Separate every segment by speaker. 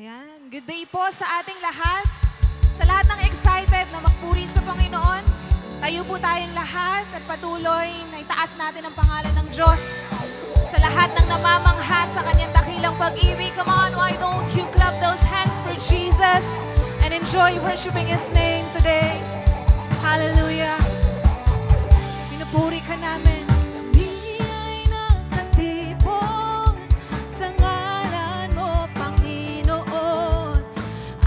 Speaker 1: Ayan. Good day po sa ating lahat. Sa lahat ng excited na magpuri sa Panginoon, tayo po tayong lahat at patuloy na itaas natin ang pangalan ng Diyos. Sa lahat ng namamangha sa kanyang dakilang pag-ibig, come on, why don't you clap those hands for Jesus and enjoy worshiping His name today. Hallelujah. Pinupuri ka namin. Kami ay nakatipon sa ngalan mo, Panginoon.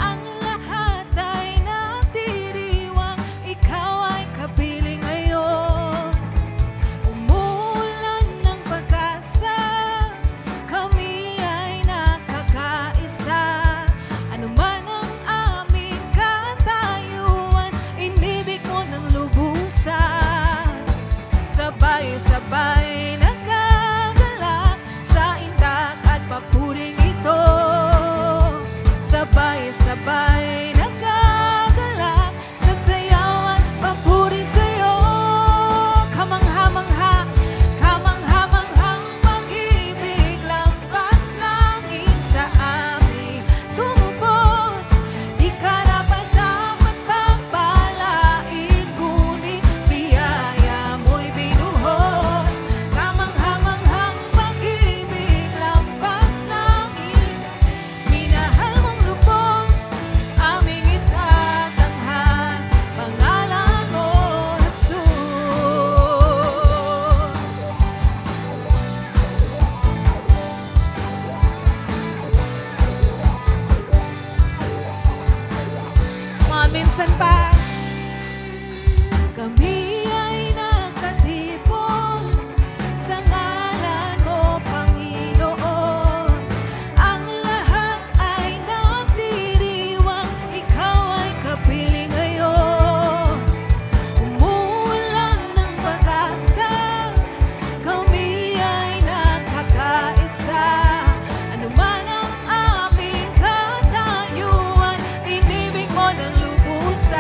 Speaker 1: Ang lahat ay nagdiriwang, ikaw ay kapiling ngayon. Umuulan ng pag-asa, kami ay nakakaisa. Ano man ang aming katayuan, inibig mo ng lubusan. Sabay-sabay nagkagala sa indak at papuring ito. Sabay-sabay nagkagala sa sayaw at papuri sa'yo. Kamangha-mangha, kamangha-manghang pag-ibig, lampas langit sa amin tumubos. Di karapat-dapat pagpalain, ngunit biyaya mo'y binuhos. Kamangha-manghang pag-ibig, lampas langit, minahal mong lubos, aming itatanghal, pangalan mo, Jesus. Minsan pa, kami ay nakatipon sa ngalan mo, Panginoon. Ang lahat ay nagdiriwang, ikaw ay kapiling ngayon. Umuulan ng pag-asa, kami ay nakakaisa. Ano man ang aming katayuan, inibig mo ng lubusan.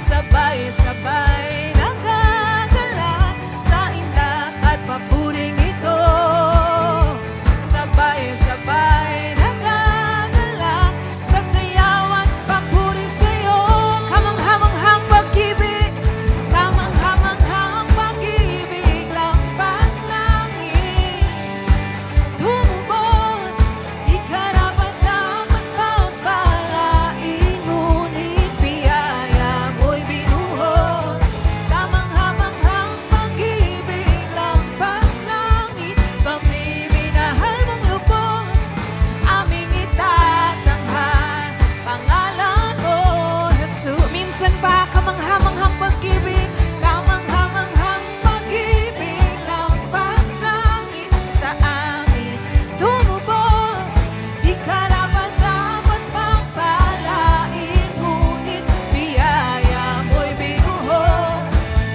Speaker 1: Sabay-sabay nagkagala sa indak at papuring ito. Sabay-sabay nagkagala sa sayaw at papuri sa'yo. Kamangha-manghang pag-ibig, kamangha-manghang pag-ibig, lampas langit tumubos. Di karapat-dapat pagpalain, ngunit biyaya mo'y binuhos. Kamangha-manghang pag-ibig, lampas langit, kami minahal mong lubos, aming itatanghal, pangalan mo, Jesus. Minsan pa, kamangha-manghang pag-ibig, kamangha-manghang pag-ibig, lampas langit sa amin tumubos. Di karapat-dapat pagpalain, ngunit biyaya mo'y binuhos.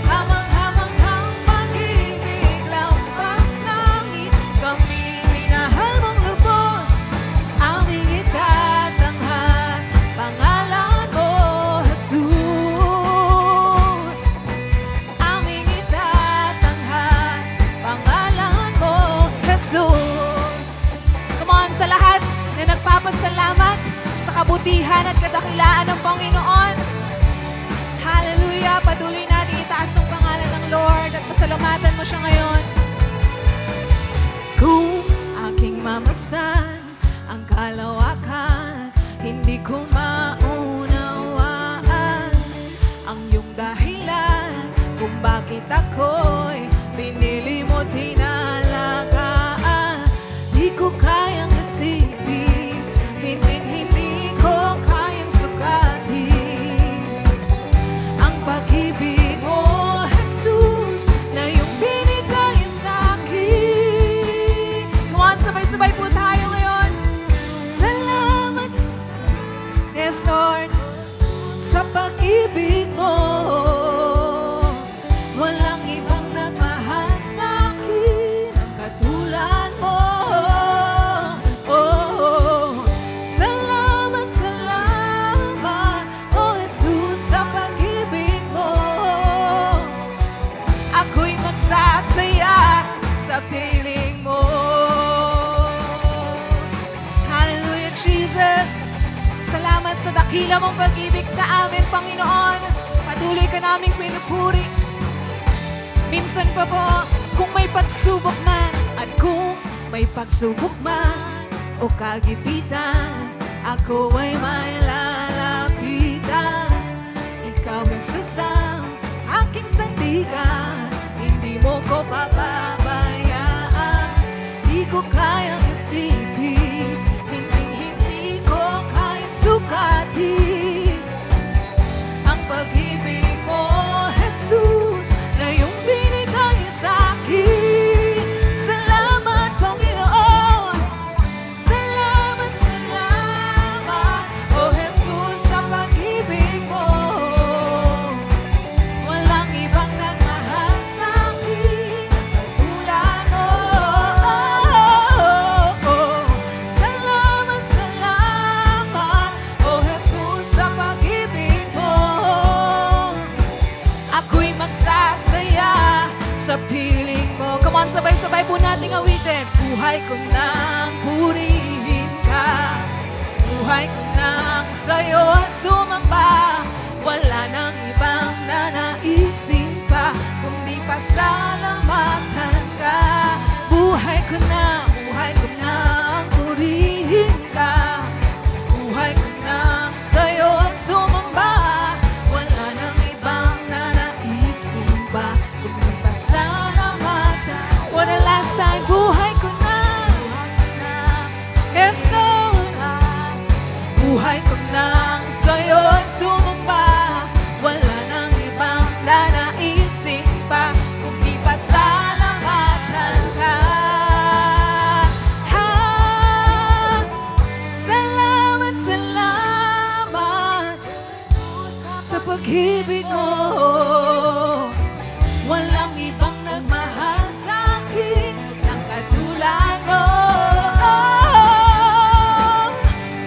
Speaker 1: Kamangha-manghang pag-ibig, lampas langit, kami minahal mong lubos, aming itatanghal, pangalan mo, Jesus. Aming itatanghal, pangalan mo, Jesus. Come on, sa lahat na nagpapasalamat sa kabutihan at kadakilaan ng Panginoon. Hallelujah! Patuloy natin itaas ang pangalan ng Lord at pasalamatan mo siya ngayon. Kung aking mamasdan ang kalawakan, hindi ko maunawaan ang iyong dahilan kung bakit ako'y pinili mo tinalagaan. Di ko kayang isipin, hindi ko kayang sukatin ang pag-ibig mo, Jesus, na iyong binigay sa akin. Come on, sabay-sabay po tayo ngayon. Salamat, yes Lord, sa pag-ibig mo. Walang ibang nagmamahal Jesus. Salamat sa dakila mong pag-ibig sa amin, Panginoon. Patuloy ka naming pinupuri. Minsan pa po, kung may pagsubok man, at kung may pagsubok man, o kagipitan, ako ay may lalapitan. Ikaw, Jesus, ang aking sandigan, hindi mo ko papabayaan. Di ko kayang isipin, hindi ko kayang sukatin ang pag-ibig mo, Jesus, na iyong binigay sa akin. Salamat, Panginoon. Salamat, salamat, oh Jesus, sa pag-ibig mo. Walang ibang nagmahal sa akin katulad mo. Salamat, salamat, oh Jesus, sa pag-ibig mo. Ako'y magsasaya sa piling mo. Come on, sabay-sabay po nating awitin. Buhay ko nang purihin ka. Buhay ko nang sa'yo ang sumamba. Wala nang ibang nanaisin pa, kundi pasalamatan ka. Buhay ko nang purihin ka. Buhay ko nang sa'yo ang sumamba. Wala nang ibang nanaisin pa, kundi pasalamatan. What a last time, buhay ko na. Yes, Lord. Buhay ko nang sa'yo ang sumamba. Wala nang ibang nanaisin pa, kundi pasalamatan ka. Ha! Salamat, salamat sa pag-ibig mo. Walang ibang nagmahal sa akin ng katulad mo.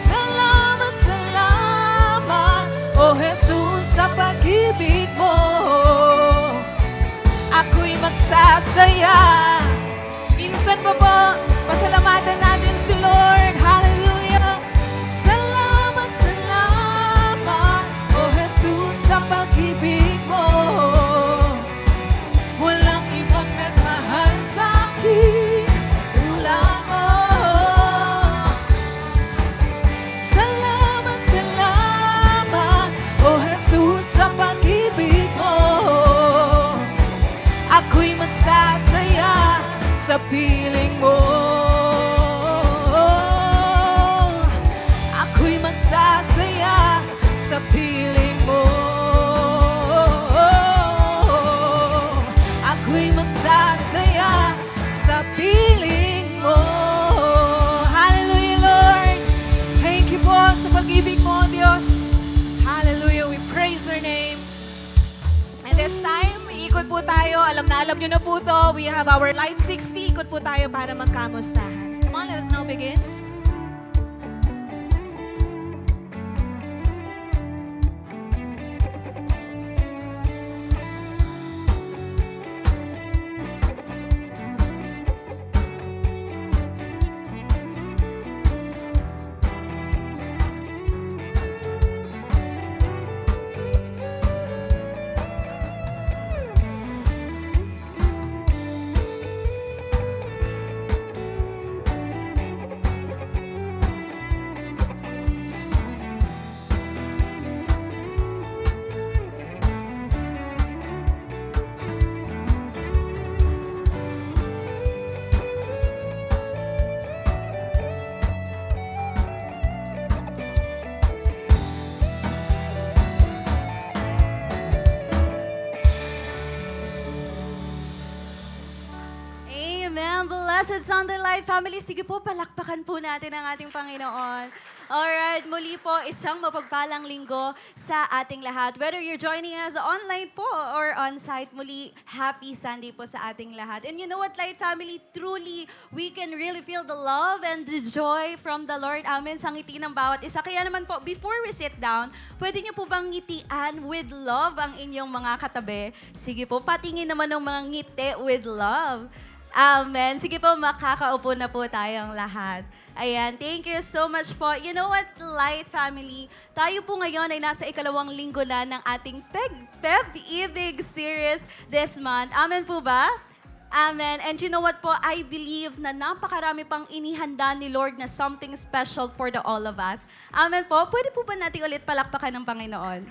Speaker 1: Salamat, salamat, oh Jesus, sa pag-ibig mo. Ako'y magsasaya. Minsan pa po, pasalamatan natin si Lord. Hallelujah. Salamat, salamat, oh Jesus, sa pag-ibig mo. Walang ibang nagmahal sa akin tulad mo. Salamat, salamat, oh Jesus, sa pag-ibig mo. Ako'y magsasaya sa piling mo. Ako'y magsasaya sa piling mo. Ako'y magsasaya sa piling mo. Hallelujah, Lord. Thank you po sa pag-ibig mo, Diyos. Hallelujah. We praise your name. And this time, iikot po tayo. Alam nyo na po to. We have our Light 60. Ikot po tayo para magkamustahan. Come on, let us now begin.
Speaker 2: Blessed Sunday Life family, sige po, palakpakan po natin ang ating Panginoon. Alright, muli po, isang mapagpalang linggo sa ating lahat. Whether you're joining us online po or on-site, muli, happy Sunday po sa ating lahat. And you know what, Light family, truly, we can really feel the love and the joy from the Lord. Amen, sa ngiti ng bawat isa. Kaya naman po, before we sit down, pwede niyo po bang ngitian with love ang inyong mga katabi? Sige po, patingin naman ng mga ngiti with love. Amen. Sige po, makakaupo na po tayong lahat. Ayan, thank you so much po. You know what, Light Family? Tayo po ngayon ay nasa ikalawang linggo na ng ating Peg-ibig series this month. Amen po ba? Amen. And you know what po, I believe na napakarami pang inihanda ni Lord na something special for the all of us. Amen po. Pwede po ba natin ulit palakpakan ng Panginoon?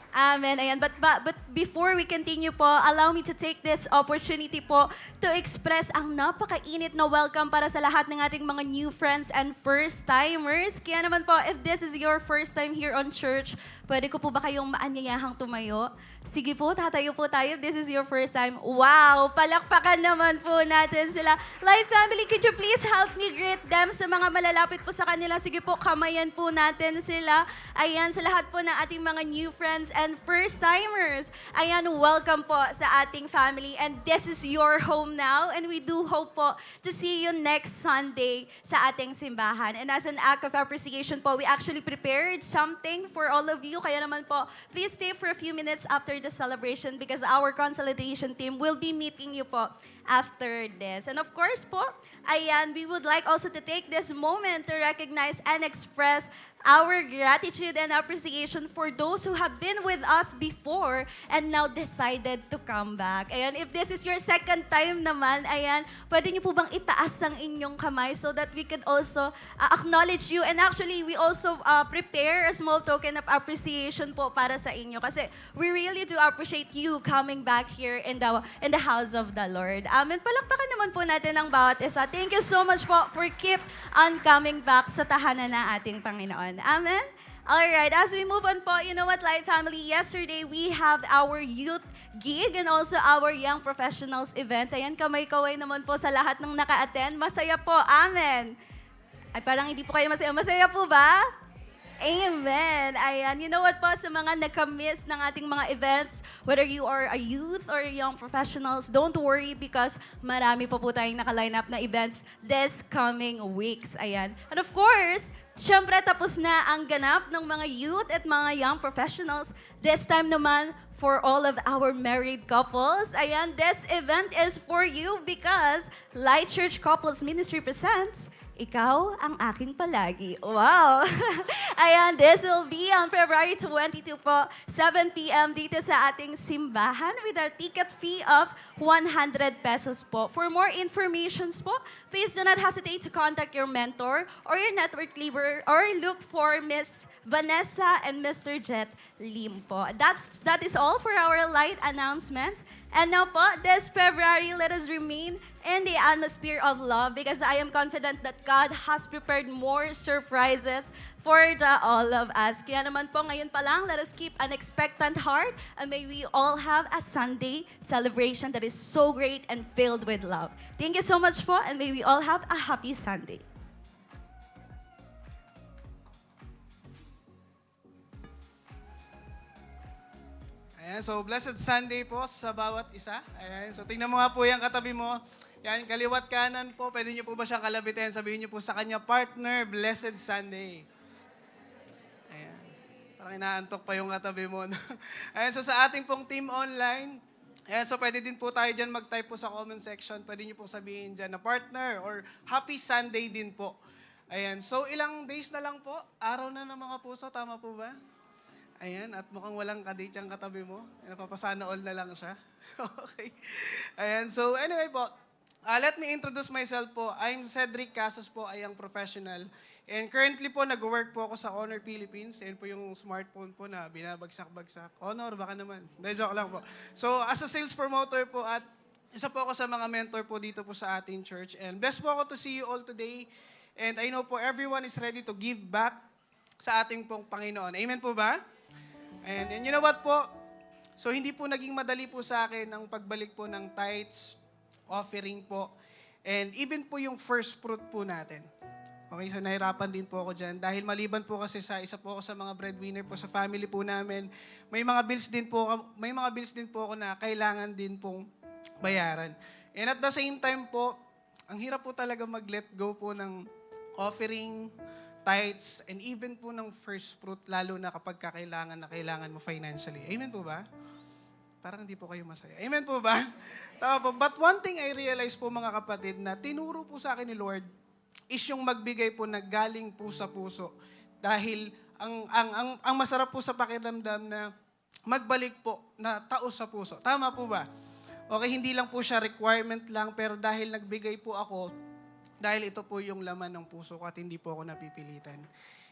Speaker 2: Amen. Ayan. But before we continue po, allow me to take this opportunity po to express ang napakainit na welcome para sa lahat ng ating mga new friends and first-timers. Kaya naman po, if this is your first time here on church, pwede ko po ba kayong maanyayahang tumayo? Sige po, tatayo po tayo if this is your first time. Wow! Palakpakan naman po natin sila. Life Family, could you please help me greet them sa mga malalapit po sa kanila? Sige po, kamayan po natin sila. Ayan, sa lahat po ng ating mga new friends and first-timers. Ayan, welcome po sa ating family. And this is your home now. And we do hope po to see you next Sunday sa ating simbahan. And as an act of appreciation po, we actually prepared something for all of you. Kaya naman po, please stay for a few minutes after the celebration because our consolidation team will be meeting you po after this. And of course po, ayan, we would like also to take this moment to recognize and express our gratitude and appreciation for those who have been with us before and now decided to come back. Ayan, if this is your second time naman, ayan, pwede niyo po bang itaas ang inyong kamay so that we could also acknowledge you. And actually, we also prepare a small token of appreciation po para sa inyo kasi we really do appreciate you coming back here in the house of the Lord. Amen. Palakpakan naman po natin ang bawat isa. Thank you so much po for keep on coming back sa tahanan ng ating Panginoon. Amen? Alright, as we move on po, you know what, Life Family, yesterday we have our youth gig and also our young professionals event. Ayan, kamay-kaway naman po sa lahat ng naka-attend. Masaya po, amen. Ay, parang hindi po kayo masaya. Masaya po ba? Amen. Ayan. You know what po, sa mga nagka-miss ng ating mga events, whether you are a youth or young professionals, don't worry because marami po tayong naka-line up na events this coming weeks. Ayan. And of course, syempre tapos na ang ganap ng mga youth at mga young professionals. This time naman, for all of our married couples, ayan, this event is for you because Light Church Couples Ministry presents Ikaw ang Aking Palagi. Wow! Ayan, this will be on February 22 po, 7 p.m. dito sa ating simbahan with our ticket fee of 100 pesos po. For more information po, please do not hesitate to contact your mentor or your network leader or look for Miss Vanessa and Mr. Jet Lim po. That is all for our light announcements. And now po, this February, let us remain in the atmosphere of love because I am confident that God has prepared more surprises for the all of us. Kaya naman po, ngayon pa lang, let us keep an expectant heart and may we all have a Sunday celebration that is so great and filled with love. Thank you so much po and may we all have a happy Sunday.
Speaker 3: Ayan, so blessed Sunday po sa bawat isa. Ayan, so tingnan mo nga po yung katabi mo. Yan, kaliwat kanan po, pwede niyo po ba siyang kalabitin? Sabihin niyo po sa kanya, partner, blessed Sunday. Ayan, parang inaantok pa yung katabi mo. No? Ayan, so sa ating pong team online, ayan, so pwede din po tayo dyan mag-type po sa comment section. Pwede niyo po sabihin dyan na partner or happy Sunday din po. Ayan, so ilang days na lang po, araw na ng mga puso, tama po ba? Ayan, at mukhang walang kadate yung katabi mo. Napapasana all na lang siya. Okay. Ayan, so anyway po, let me introduce myself po. I'm Cedric Casos po, ay ang professional. And currently po, nag-work po ako sa Honor Philippines. Ayan po yung smartphone po na binabagsak-bagsak. Honor, baka naman. Hindi, joke lang po. So, as a sales promoter po at isa po ako sa mga mentor po dito po sa ating church. And blessed po ako to see you all today. And I know po, everyone is ready to give back sa ating pong Panginoon. Amen po ba? And you know what po? So, hindi po naging madali po sa akin ang pagbalik po ng tithes, offering po, and even po yung first fruit po natin. Okay, so nahirapan din po ako dyan. Dahil maliban po kasi sa isa po ako sa mga breadwinner po sa family po namin, may mga bills din po ako na kailangan din pong bayaran. And at the same time po, ang hirap po talaga mag-let go po ng offering, tithes, and even po ng first fruit, lalo na kapag kailangan mo financially. Amen po ba? Parang hindi po kayo masaya. Amen po ba? Tama po. But one thing I realize po mga kapatid na tinuro po sa akin ni Lord is yung magbigay po na galing po sa puso. Dahil ang masarap po sa pakiramdam na magbalik po na taos sa puso. Tama po ba? Okay, hindi lang po siya requirement lang, pero dahil nagbigay po ako, dahil ito po yung laman ng puso ko at hindi po ako napipilitan.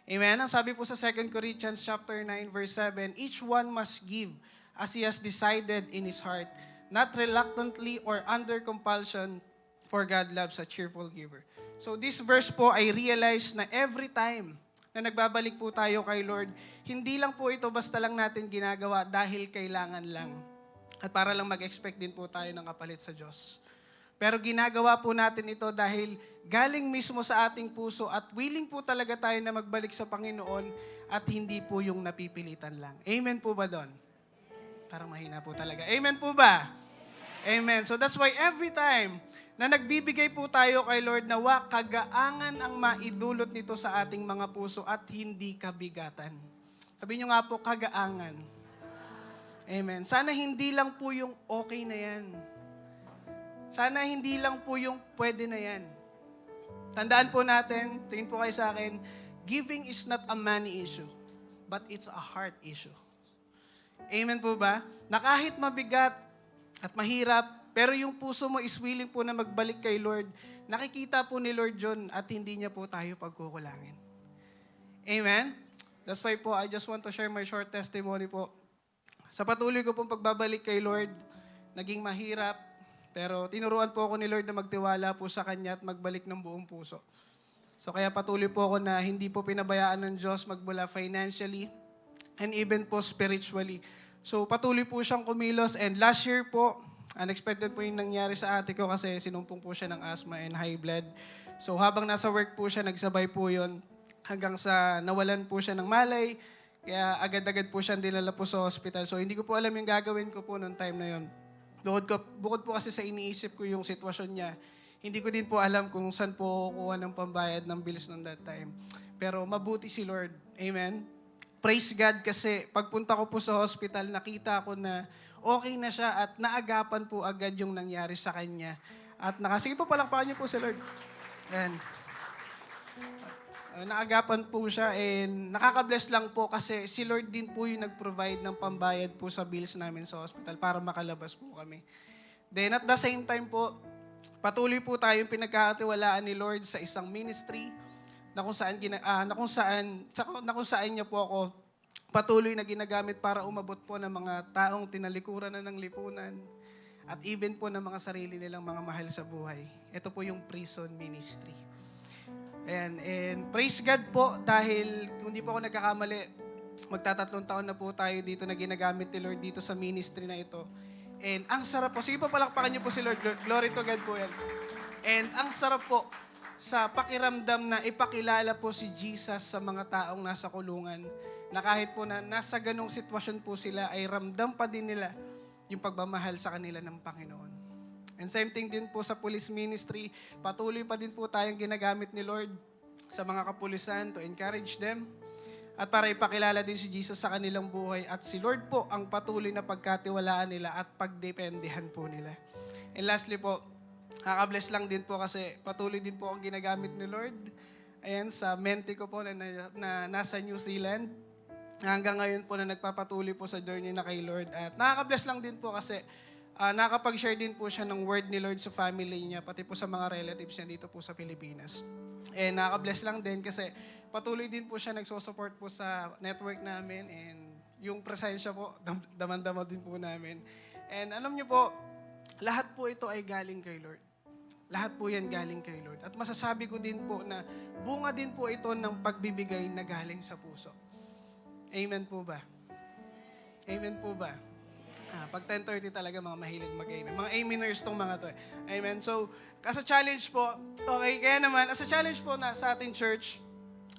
Speaker 3: Amen? Ang sabi po sa 2 Corinthians chapter 9 verse 7, each one must give as he has decided in his heart, not reluctantly or under compulsion, for God loves a cheerful giver. So this verse po, I realize na every time na nagbabalik po tayo kay Lord, hindi lang po ito basta lang natin ginagawa dahil kailangan lang. At para lang mag-expect din po tayo ng kapalit sa Diyos. Pero ginagawa po natin ito dahil galing mismo sa ating puso at willing po talaga tayo na magbalik sa Panginoon at hindi po yung napipilitan lang. Amen po ba doon? Parang mahina po talaga. Amen po ba? Amen. So that's why every time na nagbibigay po tayo kay Lord, nawa kagaangan ang maidulot nito sa ating mga puso at hindi kabigatan. Sabi nyo nga po, kagaangan. Amen. Sana hindi lang po yung okay na yan. Sana hindi lang po yung pwede na yan. Tandaan po natin, tingin po kayo sa akin, giving is not a money issue, but it's a heart issue. Amen po ba? Na kahit mabigat at mahirap, pero yung puso mo is willing po na magbalik kay Lord, nakikita po ni Lord John at hindi niya po tayo pagkukulangin. Amen? That's why po, I just want to share my short testimony po. Sa patuloy ko pong pagbabalik kay Lord, naging mahirap, pero tinuruan po ako ni Lord na magtiwala po sa Kanya at magbalik ng buong puso. So kaya patuloy po ako na hindi po pinabayaan ng Diyos magmula financially and even po spiritually. So patuloy po siyang kumilos and last year po, unexpected po yung nangyari sa ate ko kasi sinumpong po siya ng asthma and high blood. So habang nasa work po siya, nagsabay po yun hanggang sa nawalan po siya ng malay. Kaya agad-agad po siyang dinala po sa hospital. So hindi ko po alam yung gagawin ko po noong time na yun. Bukod po kasi sa iniisip ko yung sitwasyon niya, hindi ko din po alam kung saan po kukuha ng pambayad ng bills noong that time. Pero mabuti si Lord. Amen? Praise God kasi pagpunta ko po sa hospital, nakita ko na okay na siya at naagapan po agad yung nangyari sa kanya. At sige po, palakpakan niyo po si Lord. Ayan. Naagapan po siya and nakaka-bless lang po kasi si Lord din po yung nag-provide ng pambayad po sa bills namin sa hospital para makalabas po kami. Then at the same time po, patuloy po tayong pinagkakatiwalaan ni Lord sa isang ministry na kung saan niya po ako patuloy na ginagamit para umabot po ng mga taong tinalikuran na ng lipunan at even po ng mga sarili nilang mga mahal sa buhay. Ito po yung prison ministry. Ayan, and praise God po dahil kung di po ako nagkakamali, magtatatlong taon na po tayo dito na ginagamit ni Lord dito sa ministry na ito. And ang sarap po, sige po palakpakan niyo po si Lord, glory to God po yan. And ang sarap po sa pakiramdam na ipakilala po si Jesus sa mga taong nasa kulungan na kahit po na nasa ganong sitwasyon po sila ay ramdam pa din nila yung pagmamahal sa kanila ng Panginoon. And same thing din po sa police ministry, patuloy pa din po tayong ginagamit ni Lord sa mga kapulisan to encourage them at para ipakilala din si Jesus sa kanilang buhay at si Lord po ang patuloy na pagkatiwalaan nila at pagdependihan po nila. And lastly po, nakaka-bless lang din po kasi patuloy din po ang ginagamit ni Lord. Ayan, sa mentee ko po na nasa New Zealand. Hanggang ngayon po na nagpapatuloy po sa journey na kay Lord. At nakaka-bless lang din po kasi nakapag-share din po siya ng word ni Lord sa family niya, pati po sa mga relatives niya dito po sa Pilipinas. And nakaka-bless lang din kasi patuloy din po siya nagsusupport po sa network namin and yung presensya po, damang-dama din po namin. And alam niyo po, lahat po ito ay galing kay Lord. Lahat po yan galing kay Lord. At masasabi ko din po na bunga din po ito ng pagbibigay na galing sa puso. Amen po ba? Amen po ba? Pag 10:30 talaga mga mahilig mag-amen. Mga ameners tong mga to. Amen. So, as a challenge po, okay, kaya naman, as a challenge po na sa ating church,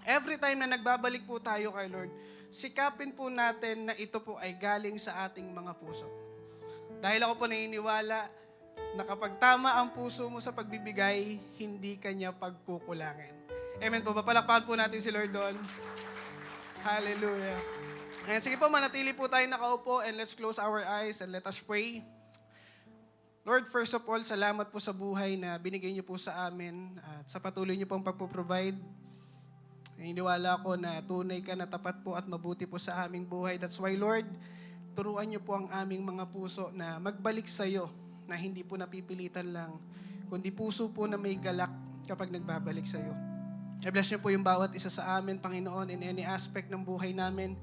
Speaker 3: every time na nagbabalik po tayo kay Lord, sikapin po natin na ito po ay galing sa ating mga puso. Dahil ako po naniniwala na kapag tama ang puso mo sa pagbibigay, hindi kanya pagkukulangin. Amen po. Papalakpakan po natin si Lord doon. Hallelujah. And sige po, manatili po tayo nakaupo and let's close our eyes and let us pray. Lord, first of all, salamat po sa buhay na binigay niyo po sa amin at sa patuloy niyo pong pagpo-provide. Naniniwala ko na tunay ka na tapat po at mabuti po sa aming buhay. That's why, Lord, turuan niyo po ang aming mga puso na magbalik sa iyo, na hindi po napipilitan lang, kundi puso po na may galak kapag nagbabalik sa iyo. I-bless niyo po yung bawat isa sa amin, Panginoon, in any aspect ng buhay namin.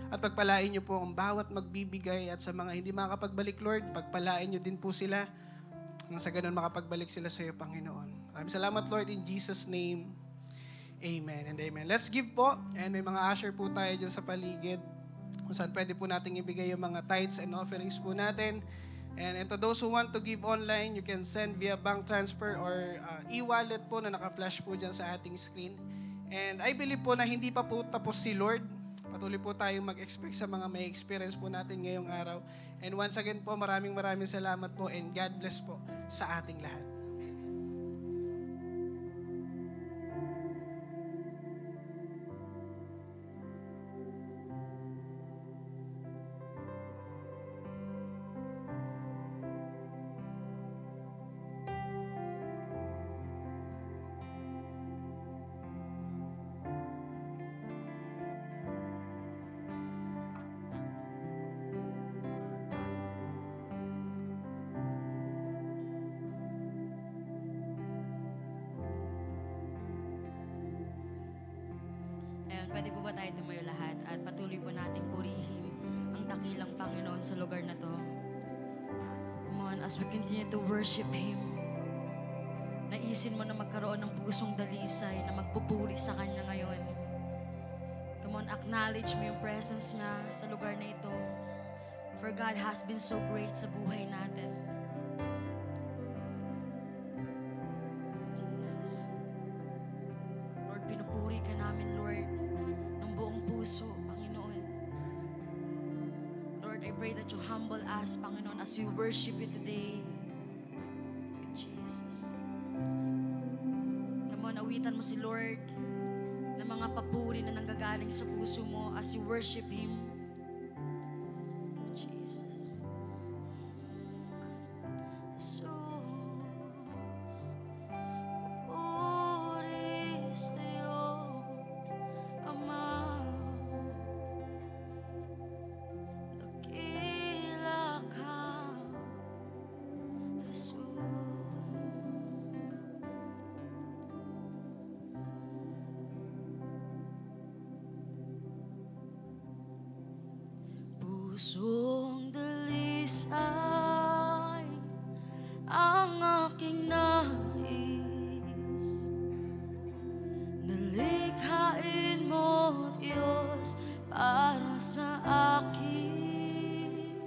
Speaker 3: At pagpalain niyo po ang bawat magbibigay at sa mga hindi makakapagbalik, Lord, pagpalain niyo din po sila nang sa ganun makapagbalik sila sa iyo, Panginoon. Maraming salamat, Lord, in Jesus' name. Amen and amen. Let's give po. And may mga usher po tayo dyan sa paligid kung saan pwede po nating ibigay yung mga tithes and offerings po natin. And to those who want to give online, you can send via bank transfer or e-wallet po na naka-flash po dyan sa ating screen. And I believe po na hindi pa po tapos si Lord. Patuloy po tayong mag-expect sa mga may experience po natin ngayong araw. And once again po, maraming salamat po and God bless po sa ating lahat.
Speaker 4: Ayun, pwede po ba tayo tumayo lahat at patuloy po nating purihin ang dakilang Panginoon sa lugar na to. Come on, as we continue to worship Him, naisin mo na magkaroon ng pusong dalisay na magpupuri sa Kanya ngayon. Come on, acknowledge mo yung presence niya sa lugar na ito. For God has been so great sa buhay natin. Jesus. Lord, pinupuri ka namin, Lord, ng buong puso, Panginoon. Lord, I pray that you humble us, Panginoon, as we worship you today. Thank you, Jesus. Come on, awitan mo si Lord ng mga papuri na nanggagaling sa puso mo as you worship Him. Jesus. Jesus. Papuri sa'yo, Ama. Dakila ka, Jesus. Pusong dalisay ang aking nais. Nalikhain mo, Diyos, para sa akin.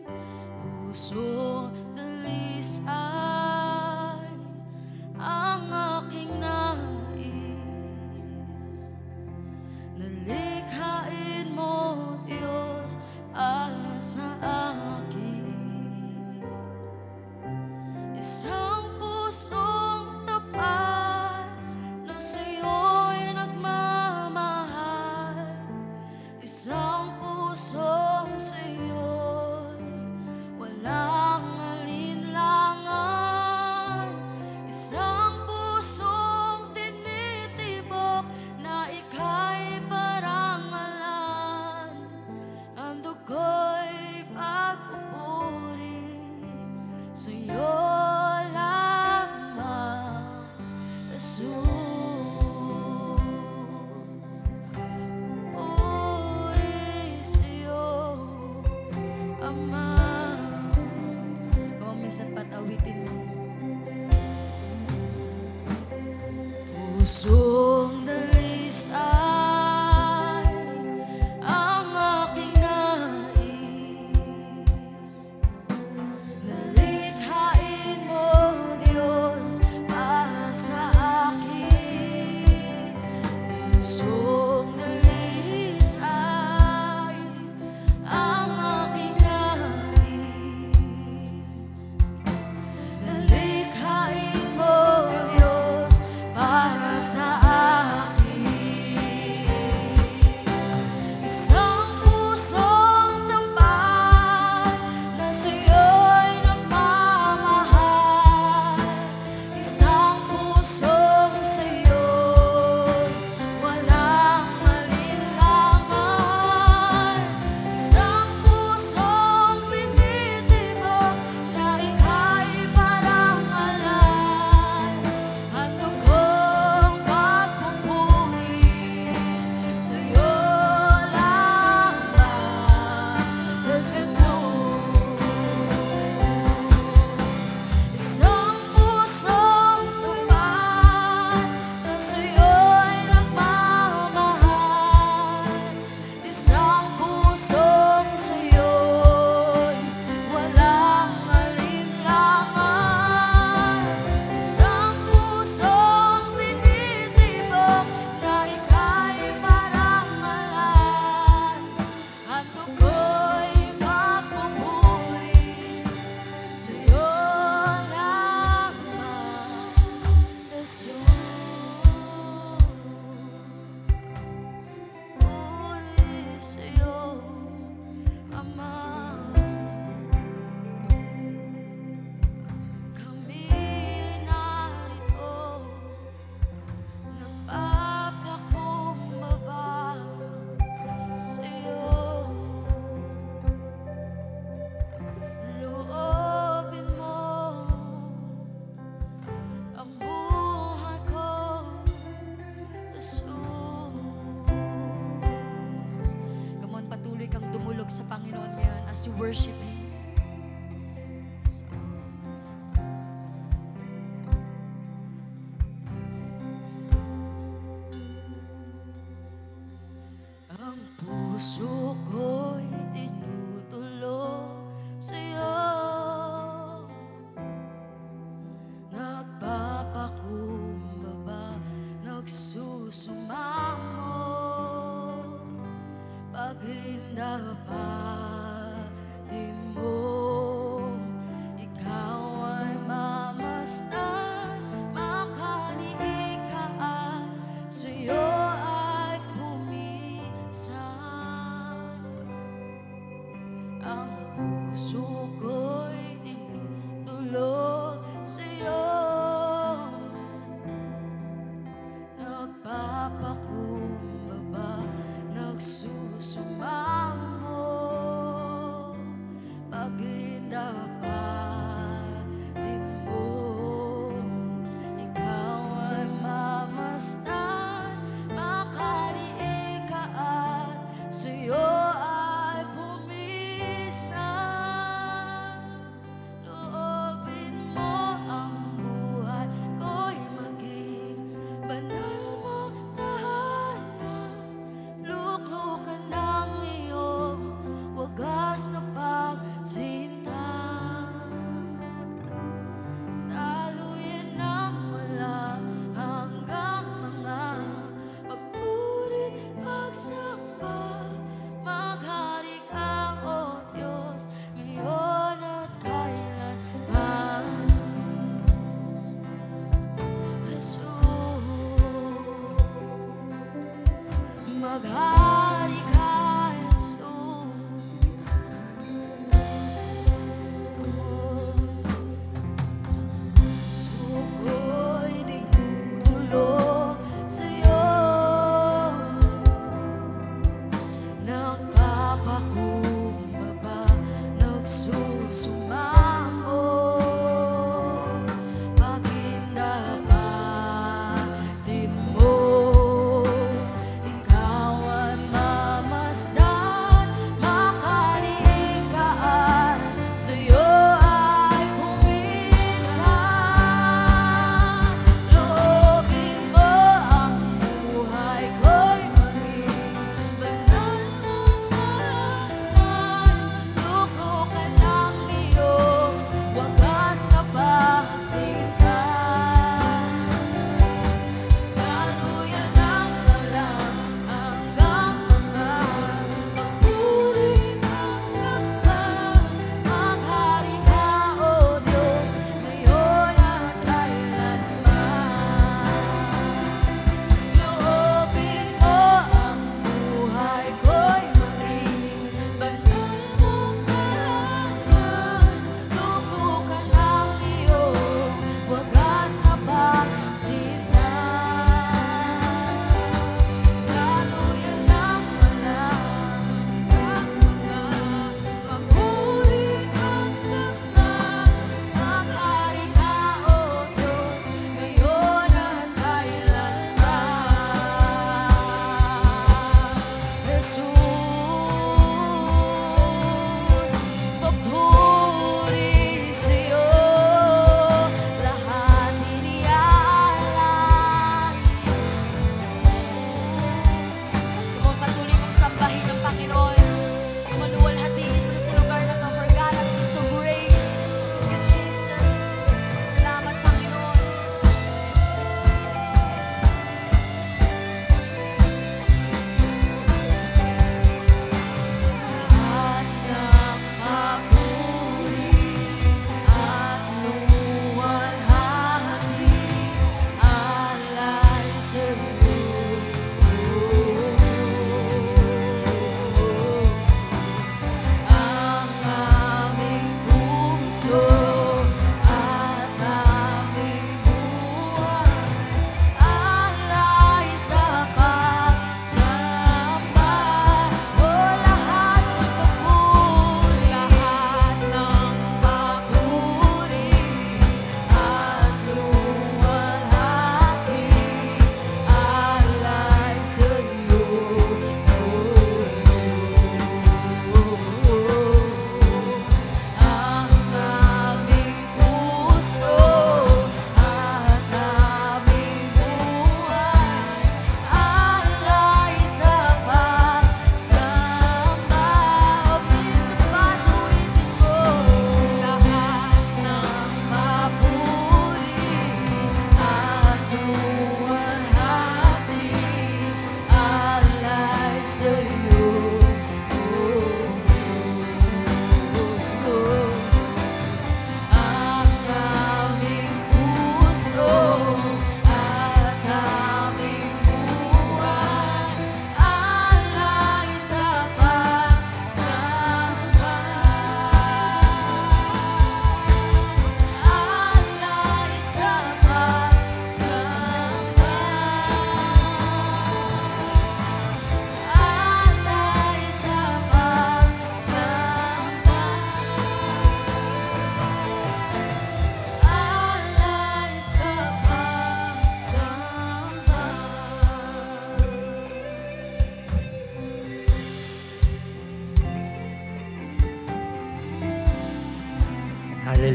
Speaker 4: Pusong dalisay ang aking nais. Nalikhain mo, Diyos, para sa akin. Isang pusong tapat na sa'yo'y nagmamahal. Isang pusong sa'yo'y walang alinlangan. Isang pusong tinitibok na ika'y parangalan. Ang dugo'y pagpupuri sa'yo lamang, Jesus. Puri sa'yo, Ama. Kung minsan pa't awitin mo. Pusong dalisay ang aking nais. Nalikhain mo, Diyos, para sa akin. Pusong dalisay ang aking nais. Nalikhain mo, Diyos, para sa akin. Isang pusong sa Panginoon ngayon as you worship Him. Ang puso ko'y tinutulog sa'yo. Nagpapakumbaba, nagsusumamo. Paghindapatin mo, ikaw ay mamasdan, makaniig ka at sa'yo ay pumisan. Ang puso ko'y tinutulog sa'yo. Nagpapakumbaba, nagsusumamo. Paghindapatin mo, ikaw ay mamasdan, makaniig ka at sa'yo ay pumisan. Loobin mo ang buhay ko'y maging banal mo tahanan. Luklukan ng iyong wagas na pagsinta. Daluyan ng walang hanggang mga pagpurit, pagsamba. Maghari ka, O Diyos, ngayon at kailanman. Jesus, maghari ka, puso ko'y tinutulog sa'yo. Nagpapakumbaba, nagsusumamo. Paghindapatin mo, ikaw ay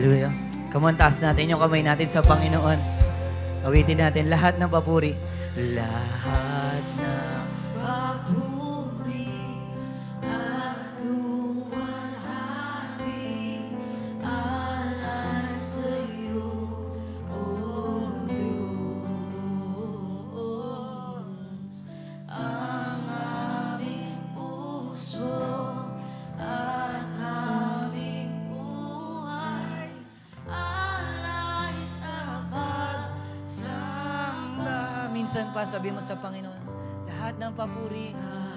Speaker 5: Hallelujah. Come on, taas natin yung kamay natin sa Panginoon. Awitin natin lahat ng papuri. Lahat ng
Speaker 4: Papuri at luwalhati alay sa iyo, O Diyos. Ang aming puso at aming buhay alay sa pagsamba.
Speaker 5: Minsan pa, sabi mo sa Panginoon, lahat ng papuri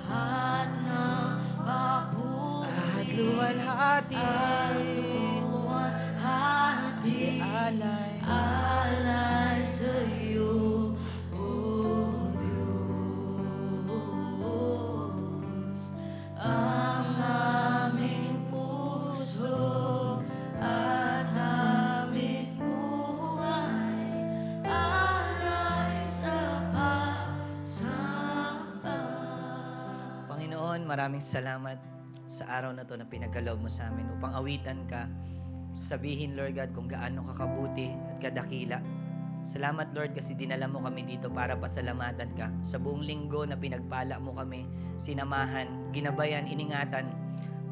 Speaker 4: Lahat ng papuri
Speaker 5: at luwalhati
Speaker 4: luwalhati
Speaker 5: alay.
Speaker 4: alay sa iyo, O Diyos. Ang aming puso at aming buhay alay sa pagsamba.
Speaker 5: Panginoon, maraming salamat sa araw na to na pinagkaloob mo sa amin upang awitan ka. Sabihin, Lord God, kung gaano ka kabuti at kadakila. Salamat, Lord, kasi dinala mo kami dito para pasalamatan ka. Sa buong linggo na pinagpala mo kami, sinamahan, ginabayan, iningatan.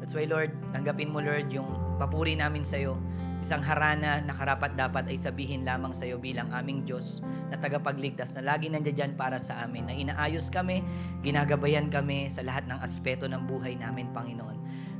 Speaker 5: That's why, Lord, tanggapin mo, Lord, yung papuri namin sa'yo. Isang harana na karapat-dapat ay sabihin lamang sa'yo bilang aming Diyos na tagapagligtas na lagi nandiyan para sa amin, na inaayos kami, ginagabayan kami sa lahat ng aspeto ng buhay namin, Panginoon.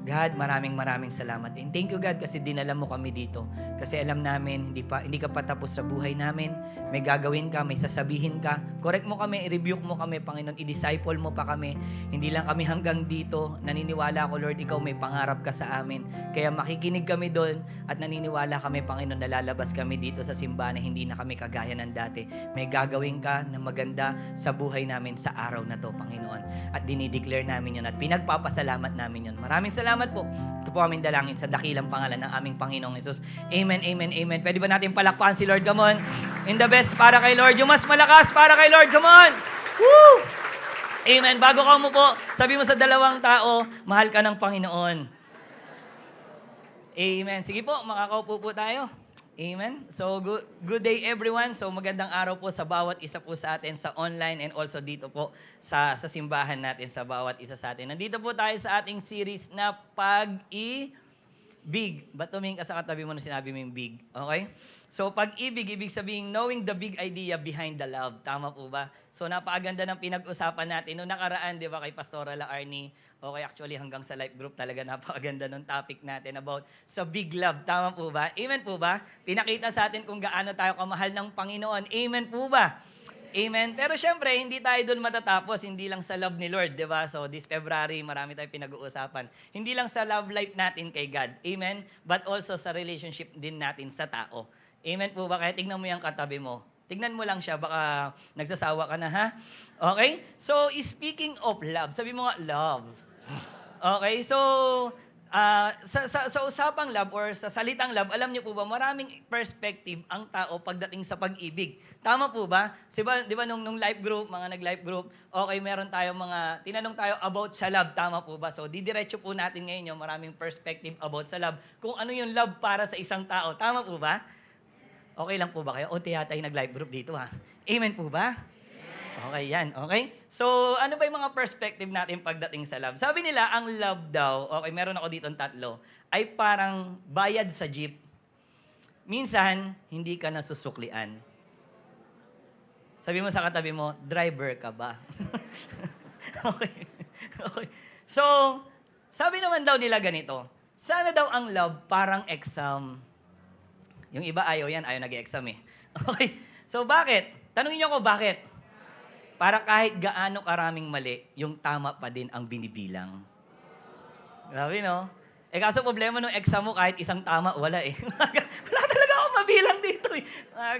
Speaker 5: God, maraming salamat. And thank you, God, kasi dinala mo kami dito. Kasi alam namin, hindi ka pa tapos sa buhay namin. May gagawin ka, may sasabihin ka. Correct mo kami, i-rebuke mo kami, Panginoon. I-disciple mo pa kami. Hindi lang kami hanggang dito. Naniniwala ako, Lord, ikaw may pangarap ka sa amin. Kaya makikinig kami doon at naniniwala kami, Panginoon, na lalabas kami dito sa simbahan na hindi na kami kagaya ng dati. May gagawin ka na maganda sa buhay namin sa araw na to, Panginoon. At dinideclare namin yun at pinagpapasalamat namin yun. Maraming salamat po. Ito po aming dalangin sa dakilang pangalan ng aming Panginoong Jesus. Amen, amen, amen. Pwede ba natin palakpakan si Lord? Come on. In the best para kay Lord. Yung mas malakas para kay Lord. Come on. Woo! Amen. Bago ka umupo, sabi mo sa dalawang tao, mahal ka ng Panginoon. Amen. Sige po, makakaupo po tayo. Amen. So, good day everyone. So, magandang araw po sa bawat isa po sa atin sa online and also dito po sa simbahan natin sa bawat isa sa atin. Nandito po tayo sa ating series na Pag-ibig. Ba't tumingin ka sa katabi mo na sinabi mo yung big? Okay? So, pag-ibig, ibig sabihin, knowing the big idea behind the love. Tama po ba? So, napakaganda ng pinag-usapan natin. Noong nakaraan, di ba, kay Pastora La Arnie, okay, actually hanggang sa life group talaga napakaganda ng topic natin about sa big love. Tama po ba? Amen po ba? Pinakita sa atin kung gaano tayo kamahal ng Panginoon. Amen po ba? Amen. Pero syempre, hindi tayo doon matatapos. Hindi lang sa love ni Lord, di ba? So this February, marami tayong pinag-uusapan. Hindi lang sa love life natin kay God. Amen. But also sa relationship din natin sa tao. Amen po ba? Kaya tignan mo yung katabi mo. Tignan mo lang siya, baka nagsasawa ka na, ha? Okay? So, speaking of love, sabi mo nga, love. Okay, so sa usapang love or sa salitang love, alam niyo po ba, maraming perspective ang tao pagdating sa pag-ibig. Tama po ba? Di ba nung life group, mga nag-life group, okay, meron tayo tinanong tayo about sa love. Tama po ba? So, didiretso po natin ngayon yung maraming perspective about sa love. Kung ano yung love para sa isang tao. Tama po ba? Okay lang po ba kayo? O yata yung nag-live group dito, ha? Amen po ba? Okay, yan. Okay? So, ano ba yung mga perspective natin pagdating sa love? Sabi nila, ang love daw, okay, meron ako dito tatlo, ay parang bayad sa jeep. Minsan, hindi ka nasusuklian. Sabi mo sa katabi mo, driver ka ba? Okay. Okay. So, sabi naman daw nila ganito, sana daw ang love parang exam. Yung iba ayaw yan, ayaw nag-exam eh. Okay. So, bakit? Tanungin niyo ako, bakit? Para kahit gaano karaming mali, yung tama pa din ang binibilang. Grabe, no? Kaso problema nung exam mo, kahit isang tama, wala eh. Wala talaga akong mabilang dito eh.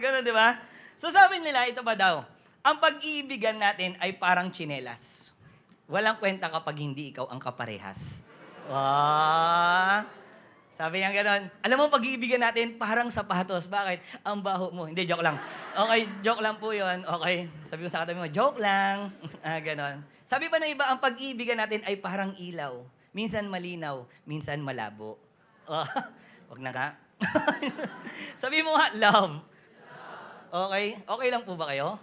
Speaker 5: Ganun, di ba? So sabi nila, ito ba daw? Ang pag-iibigan natin ay parang tsinelas. Walang kwenta kapag hindi ikaw ang kaparehas. Sabi niya gano'n, alam mo, pag-iibigan natin, parang sapatos. Bakit? Ang baho mo. Hindi, joke lang. Okay, joke lang po yun. Okay, sabi mo sa katabi mo, joke lang. Gano'n. Sabi pa ng iba, ang pag-iibigan natin ay parang ilaw. Minsan malinaw, minsan malabo. Wag na ka. Sabi mo nga, love. Okay? Okay lang po ba kayo?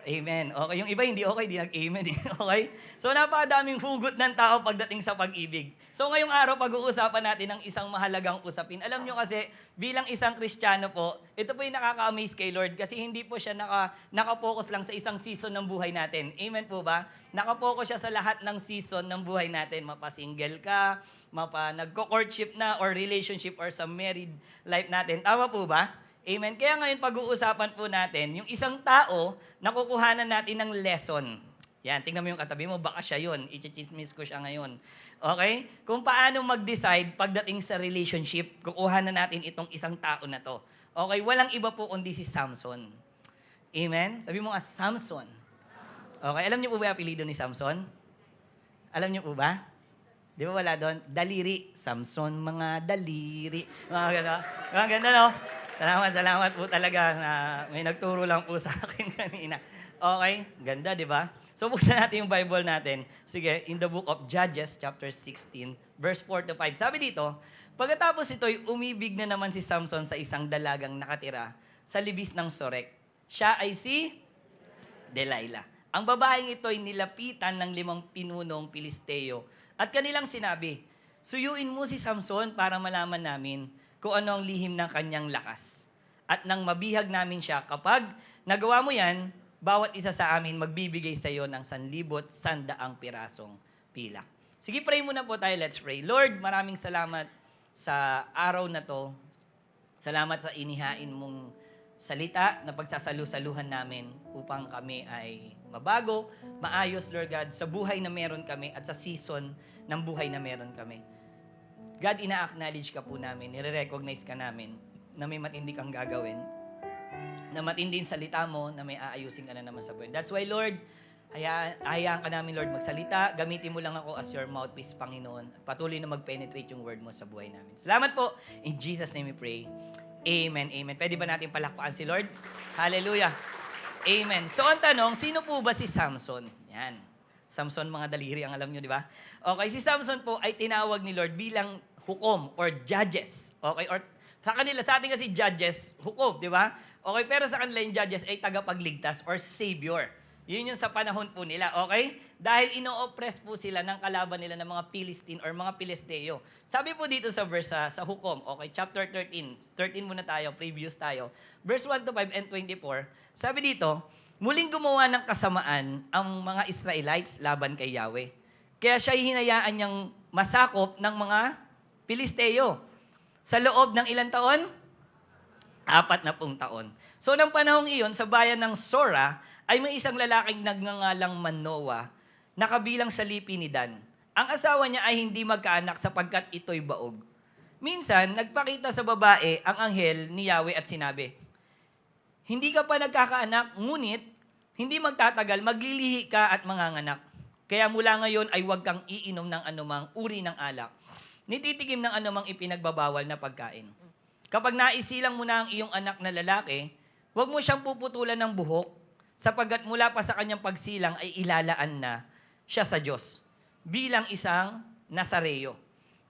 Speaker 5: Amen. Okay, yung iba hindi okay, di nag-amen. Okay? So napakadaming hugot ng tao pagdating sa pag-ibig. So ngayong araw, pag-uusapan natin ng isang mahalagang usapin. Alam nyo kasi, bilang isang Kristiyano po, ito po yung nakaka-amaze kay Lord kasi hindi po siya nakapokus lang sa isang season ng buhay natin. Amen po ba? Nakapokus siya sa lahat ng season ng buhay natin. Mapa-single ka, nagko-courtship na, or relationship, or sa married life natin. Tama po ba? Amen. Kaya ngayon pag-uusapan po natin, yung isang tao, nakukuhanan natin ng lesson. Yan, tingnan mo yung katabi mo, baka siya yun. I-chismis ko siya ngayon. Okay? Kung paano mag-decide pagdating sa relationship, kukuhanan natin itong isang tao na to. Okay? Walang iba po kundi si Samson. Amen? Sabi mo nga, Samson. Okay? Alam niyo po ba yung apelido ni Samson? Alam niyo po ba? Di ba wala doon? Daliri. Samson, mga daliri. Mga ganda. Mga ganda, no? Salamat po talaga na may nagturo lang po sa akin kanina. Okay, ganda, di ba? So, buksan natin yung Bible natin. Sige, in the book of Judges, chapter 16, verse 4 to 5. Sabi dito, pagkatapos ito'y umibig na naman si Samson sa isang dalagang nakatira sa libis ng Sorek. Siya ay si Delilah. Ang babaeng ito'y nilapitan ng 5 pinunong Pilisteo at kanilang sinabi, suyuin mo si Samson para malaman namin kung ano ang lihim ng kanyang lakas. At nang mabihag namin siya, kapag nagawa mo yan, bawat isa sa amin magbibigay sa iyo ng 1,100 pirasong pilak. Sige, pray muna po tayo. Let's pray. Lord, maraming salamat sa araw na to. Salamat sa inihain mong salita na pagsasalu-saluhan namin upang kami ay mabago, maayos, Lord God, sa buhay na meron kami at sa season ng buhay na meron kami. God, ina-acknowledge ka po namin, nire-recognize ka namin na may matindi kang gagawin, na matindi yung salita mo, na may aayusin ka na naman sa buhay. That's why, Lord, hayaan ka namin, Lord, magsalita. Gamitin mo lang ako as your mouthpiece, Panginoon. At patuloy na mag-penetrate yung word mo sa buhay namin. Salamat po. In Jesus' name we pray. Amen, amen. Pwede ba natin palakpakan si Lord? Hallelujah. Amen. So, ang tanong, sino po ba si Samson? Yan. Samson, mga daliri, ang alam nyo, di ba? Okay, si Samson po ay tinawag ni Lord bilang hukom or judges. Okay, or sa kanila, sa atin kasi judges, hukom, di ba? Okay, pero sa kanila yung judges ay tagapagligtas or savior. Yun yung sa panahon po nila, okay? Dahil ino-oppress po sila ng kalaban nila ng mga Philistine or mga Pilisteo. Sabi po dito sa verse sa hukom, okay, chapter 13. 13 muna tayo, previous tayo. Verse 1 to 5 and 24. Sabi dito, muling gumawa ng kasamaan ang mga Israelites laban kay Yahweh. Kaya siya'y hinayaan niyang masakop ng mga Pilisteo. Sa loob ng ilang taon? 40 taon. So, ng panahong iyon, sa bayan ng Sora, ay may isang lalaking nagngangalang Manoah, na kabilang sa lipi ni Dan. Ang asawa niya ay hindi magkaanak sapagkat ito'y baog. Minsan, nagpakita sa babae ang anghel ni Yahweh at sinabi, hindi ka pa nagkakaanak, ngunit hindi magtatagal, maglilihi ka at manganganak. Kaya mula ngayon ay huwag kang iinom ng anumang uri ng alak. Nititikim ng anumang ipinagbabawal na pagkain. Kapag naisilang mo na ang iyong anak na lalaki, huwag mo siyang puputulan ng buhok, sapagkat mula pa sa kanyang pagsilang ay ilalaan na siya sa Diyos bilang isang Nazareo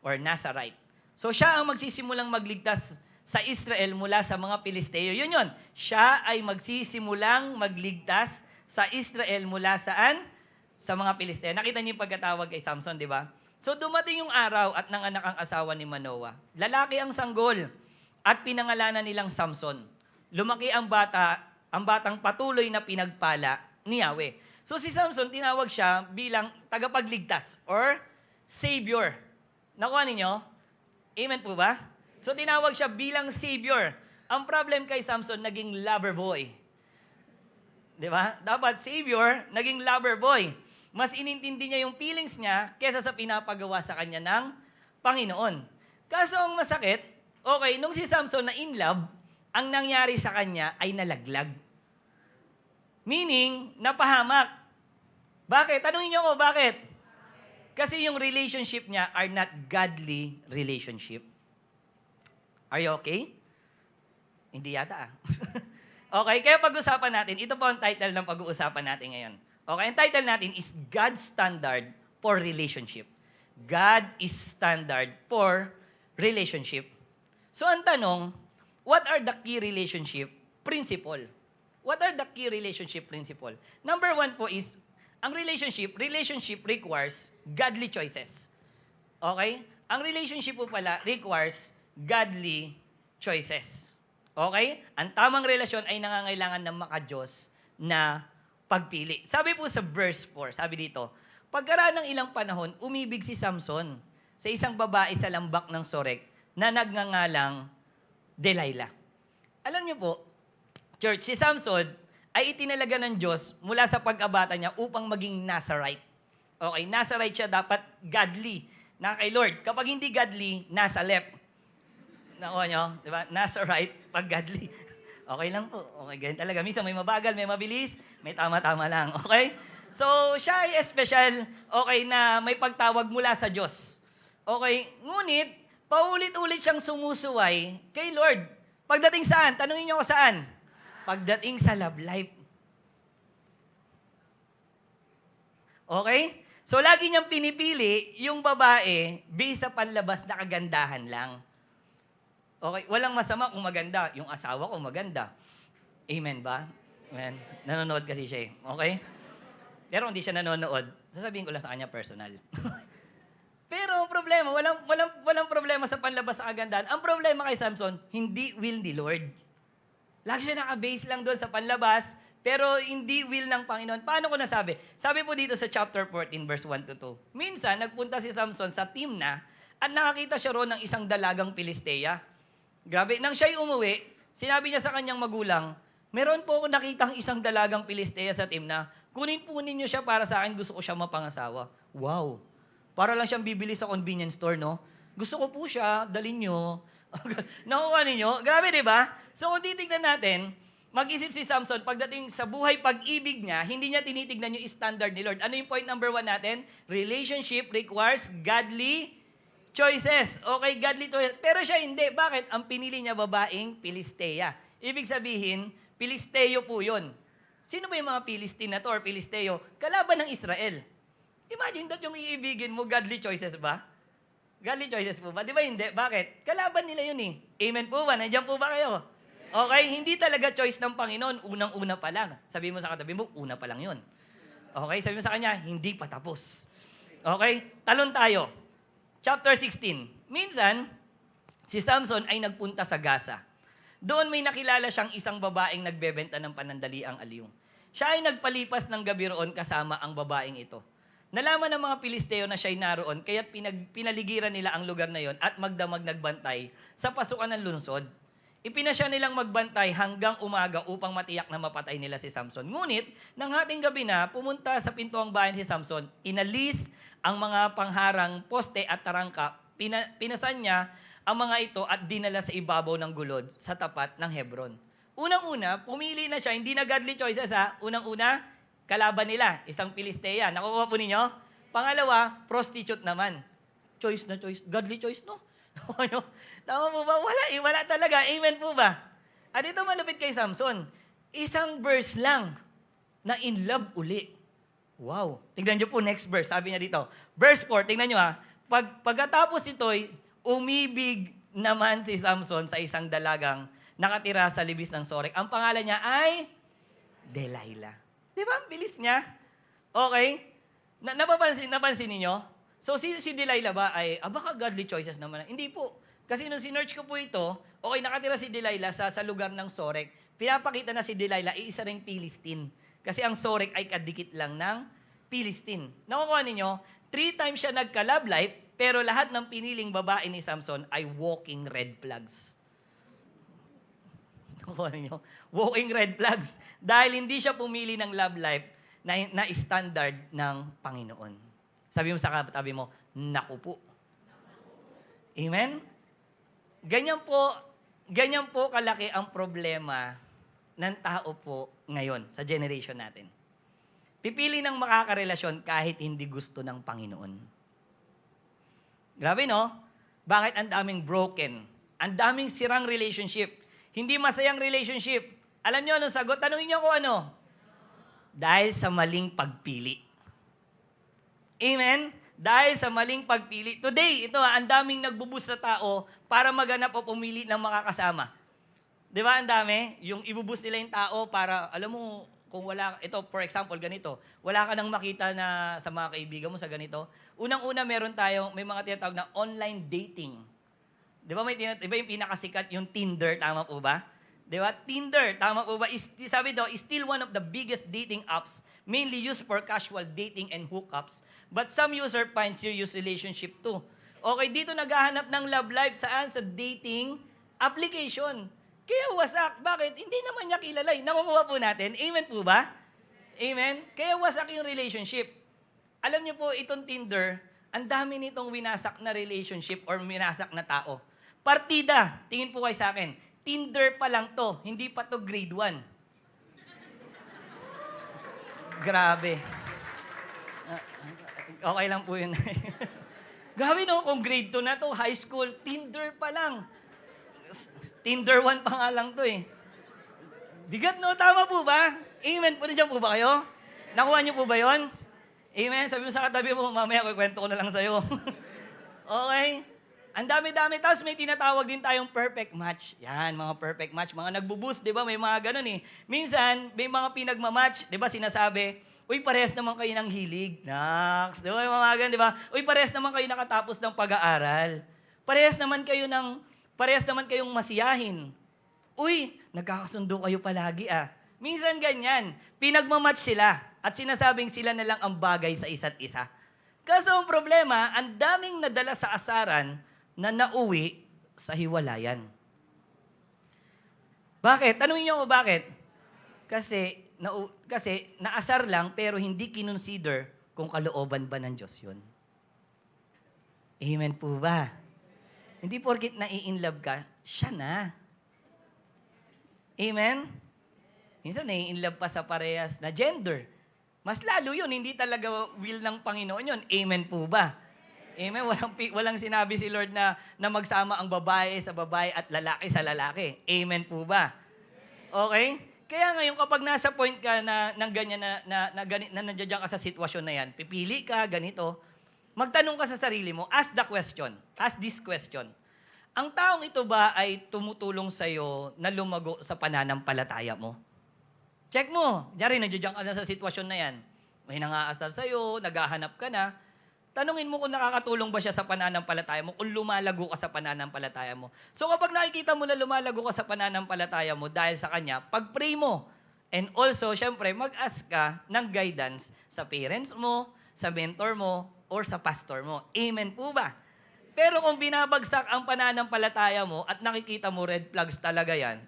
Speaker 5: or Nazarite. So siya ang magsisimulang magligtas sa Israel mula sa mga Pilisteo. Yun yun. Siya ay magsisimulang magligtas sa Israel mula saan? Sa mga Pilisteo. Nakita niyo yung pagkatawag kay Samson, di ba? So dumating yung araw at nanganak ang asawa ni Manoah. Lalaki ang sanggol at pinangalanan nilang Samson. Lumaki ang batang patuloy na pinagpala ni Yahweh. So si Samson, tinawag siya bilang tagapagligtas or savior. Nakuha ninyo? Amen po ba? So tinawag siya bilang savior. Ang problem kay Samson, naging lover boy. Di ba? Dapat savior, naging lover boy. Mas inintindi niya yung feelings niya kesa sa pinapagawa sa kanya ng Panginoon. Kaso ang masakit, okay, nung si Samson na in love, ang nangyari sa kanya ay nalaglag. Meaning, napahamak. Bakit? Tanungin niyo ako, bakit? Kasi yung relationship niya are not godly relationship. Are you okay? Hindi yata Okay, kaya pag-usapan natin, ito po ang title ng pag-uusapan natin ngayon. Okay, ang title natin is God's Standard for Relationship. God is standard for relationship. So ang tanong, what are the key relationship principle? What are the key relationship principle? Number 1 po is, ang relationship requires godly choices. Okay? Ang relationship po pala requires godly choices. Okay? Ang tamang relasyon ay nangangailangan ng maka-Diyos na pagpili. Sabi po sa verse 4, sabi dito, pagkaraan ng ilang panahon, umibig si Samson sa isang babae sa lambak ng Sorek na nagngangalang Delilah. Alam niyo po, church, si Samson ay itinalaga ng Diyos mula sa pag-abata niya upang maging Nazarite. Okay, Nazarite siya dapat godly na kay Lord. Kapag hindi godly, nasa left. Nakuha nyo, di ba? Nazarite, pag godly. Okay lang po. Okay, ganyan talaga. Minsan may mabagal, may mabilis, may tama-tama lang. Okay? So, siya ay special, okay, na may pagtawag mula sa Diyos. Okay? Ngunit, paulit-ulit siyang sumusuway kay Lord. Pagdating saan? Tanungin niyo ako saan? Pagdating sa love life. Okay? So, lagi niyang pinipili yung babae based sa panlabas na kagandahan lang. Okay? Walang masama kung maganda. Yung asawa ko maganda. Amen ba? Amen. Nanonood kasi siya eh. Okay? Pero hindi siya nanonood. Sasabihin ko lang sa kanya personal. Pero problema, walang problema sa panlabas sa kagandahan. Ang problema kay Samson, hindi will ni Lord. Lagi siya naka-base lang doon sa panlabas, pero hindi will ng Panginoon. Paano ko nasabi? Sabi po dito sa chapter 14, verse 1 to 2. Minsan, nagpunta si Samson sa Timna at nakakita siya roon ng isang dalagang Pilistea. Grabe, nang siya'y umuwi, sinabi niya sa kanyang magulang, meron po ako nakitang isang dalagang Pilistea sa Timna. Kunin po ninyo siya para sa akin, gusto ko siya mapangasawa. Wow! Para lang siyang bibili sa convenience store, no? Gusto ko po siya, dalhin nyo. Nakuha ninyo? Grabe, di ba? So kung titignan natin, mag-isip si Samson, pagdating sa buhay pag-ibig niya, hindi niya tinitignan yung standard ni Lord. Ano yung point number 1 natin? Relationship requires godly choices. Okay, godly choices. Pero siya hindi. Bakit? Ang pinili niya babaeng Pilistea. Ibig sabihin, Pilisteo po yun. Sino ba yung mga Pilistine na to or Pilisteo? Kalaban ng Israel. Imagine that yung iibigin mo, godly choices ba? Godly choices po ba? Di ba hindi? Bakit? Kalaban nila yun eh. Amen po ba? Nandiyan po ba kayo? Okay, hindi talaga choice ng Panginoon. Unang-una pa lang. Sabi mo sa katabi mo, una pa lang yun. Okay, sabi mo sa kanya, hindi pa tapos. Okay, talon tayo. Chapter 16. Minsan, si Samson ay nagpunta sa Gaza. Doon may nakilala siyang isang babaeng nagbebenta ng panandaliang aliw. Siya ay nagpalipas ng gabi roon kasama ang babaeng ito. Nalaman ng mga Pilisteo na siya'y naroon, kaya't pinaligiran nila ang lugar na yon at magdamag nagbantay sa pasukan ng lungsod. Ipinasya nilang magbantay hanggang umaga upang matiyak na mapatay nila si Samson. Ngunit, nang hating gabi na, pumunta sa pintuang bayan si Samson, inalis ang mga pangharang poste at tarangka, pinasan niya ang mga ito at dinala sa ibabaw ng gulod sa tapat ng Hebron. Unang-una, pumili na siya, hindi na godly choices ha. Unang-una, kalaban nila, isang Pilistea. Nakukuha po ninyo? Pangalawa, prostitute naman. Choice na choice. Godly choice, no? Tama po ba? Wala eh. Wala talaga. Amen po ba? At ito malupit kay Samson. Isang verse lang na in love uli. Wow. Tingnan niyo po next verse. Sabi niya dito. Verse 4, tingnan niyo ha. Pagkatapos nito'y, umibig naman si Samson sa isang dalagang nakatira sa libis ng Sorek. Ang pangalan niya ay Delilah. Di ba? Ang bilis niya. Okay? Napansin ninyo? So, si Delilah ba ay, baka godly choices naman. Hindi po. Kasi nung sinerch ko po ito, okay, nakatira si Delilah sa lugar ng Sorek. Pinapakita na si Delilah ay isa ring Philistine. Kasi ang Sorek ay kadikit lang ng Philistine. Nakukuha ninyo, 3 times siya nagka-love life, pero lahat ng piniling babae ni Samson ay walking red flags. Ninyo, walking red flags. Dahil hindi siya pumili ng love life na standard ng Panginoon. Sabi mo sa katabi mo, naku po. Amen? Ganyan po kalaki ang problema ng tao po ngayon sa generation natin. Pipili ng makakarelasyon kahit hindi gusto ng Panginoon. Grabe no? Bakit ang daming broken? Ang daming sirang relationship. Hindi masayang relationship. Alam niyo anong sagot? Tanungin niyo ko ano? Dahil sa maling pagpili. Amen? Dahil sa maling pagpili. Today, ito ang daming nagbubus sa tao para maganap o pumili ng makakasama. Di ba, ang dami? Yung ibubus nila yung tao para, alam mo, kung wala, ito, for example, ganito, wala ka nang makita na sa mga kaibigan mo sa ganito. Unang-una, may mga tinatawag na online dating. Di ba, di ba yung pinakasikat, yung Tinder, tama po ba? Di ba? Tinder, tama po ba? Sabi daw, is still one of the biggest dating apps, mainly used for casual dating and hookups. But some user find serious relationship too. Okay, dito naghahanap ng love life saan? Sa dating application. Kaya wasak. Bakit? Hindi naman niya kilala. Nakukuha po natin. Amen po ba? Amen? Kaya wasak yung relationship. Alam niyo po, itong Tinder, ang dami nitong winasak na relationship or winasak na tao. Partida, tingin po kayo sa akin. Tinder pa lang to, hindi pa to grade 1. Grabe. Okay lang po yun. Grabe no, kung grade 2 na to, high school, Tinder pa lang. Tinder 1 pa nga lang to eh. Bigat no, tama po ba? Amen po, nandiyan po ba kayo? Nakuha niyo po ba yon? Amen, sabi mo sa katabi mo, mamaya kwento ko na lang sa'yo. Okay? Ang dami-dami. Tapos may tinatawag din tayong perfect match. Yan, mga perfect match. Mga nagbo-boost, di ba? May mga ganun eh. Minsan, may mga pinagmamatch, di ba? Sinasabi, uy, parehas naman kayo ng hilig. Naks. Di ba? May mga ganun, di ba? Uy, parehas naman kayo nakatapos ng pag-aaral. Parehas naman kayong masiyahin. Uy, nagkakasundo kayo palagi ah. Minsan ganyan. Pinagmamatch sila at sinasabing sila na lang ang bagay sa isa't isa. Kaso ang problema, ang daming nadala sa asaran na nauwi sa hiwalayan. Bakit? Tanungin niyo ko bakit? Kasi naasar lang pero hindi kinonsider kung kalooban ba ng Diyos yun. Amen po ba? Hindi porkit nai-inlove ka, siya na. Amen? Minsan nai-inlove pa sa parehas na gender. Mas lalo yun, hindi talaga will ng Panginoon yun. Amen po ba? Amen. Walang sinabi si Lord na magsama ang babae sa babae at lalaki sa lalaki. Amen po ba? Okay? Kaya ngayon kapag nasa point ka na ganyan na nandiyan ka sa sitwasyon na yan, pipili ka, ganito, magtanong ka sa sarili mo, ask this question. Ang taong ito ba ay tumutulong sa'yo na lumago sa pananampalataya mo? Check mo. Diyan nandiyan ka na sa sitwasyon na yan. May nangaasar sa'yo, naghahanap ka na. Tanungin mo kung nakakatulong ba siya sa pananampalataya mo, kung lumalago ka sa pananampalataya mo. So kapag nakikita mo na lumalago ka sa pananampalataya mo dahil sa kanya, pag-pray mo. And also, syempre, mag-ask ka ng guidance sa parents mo, sa mentor mo, or sa pastor mo. Amen po ba? Pero kung binabagsak ang pananampalataya mo at nakikita mo red flags talaga yan,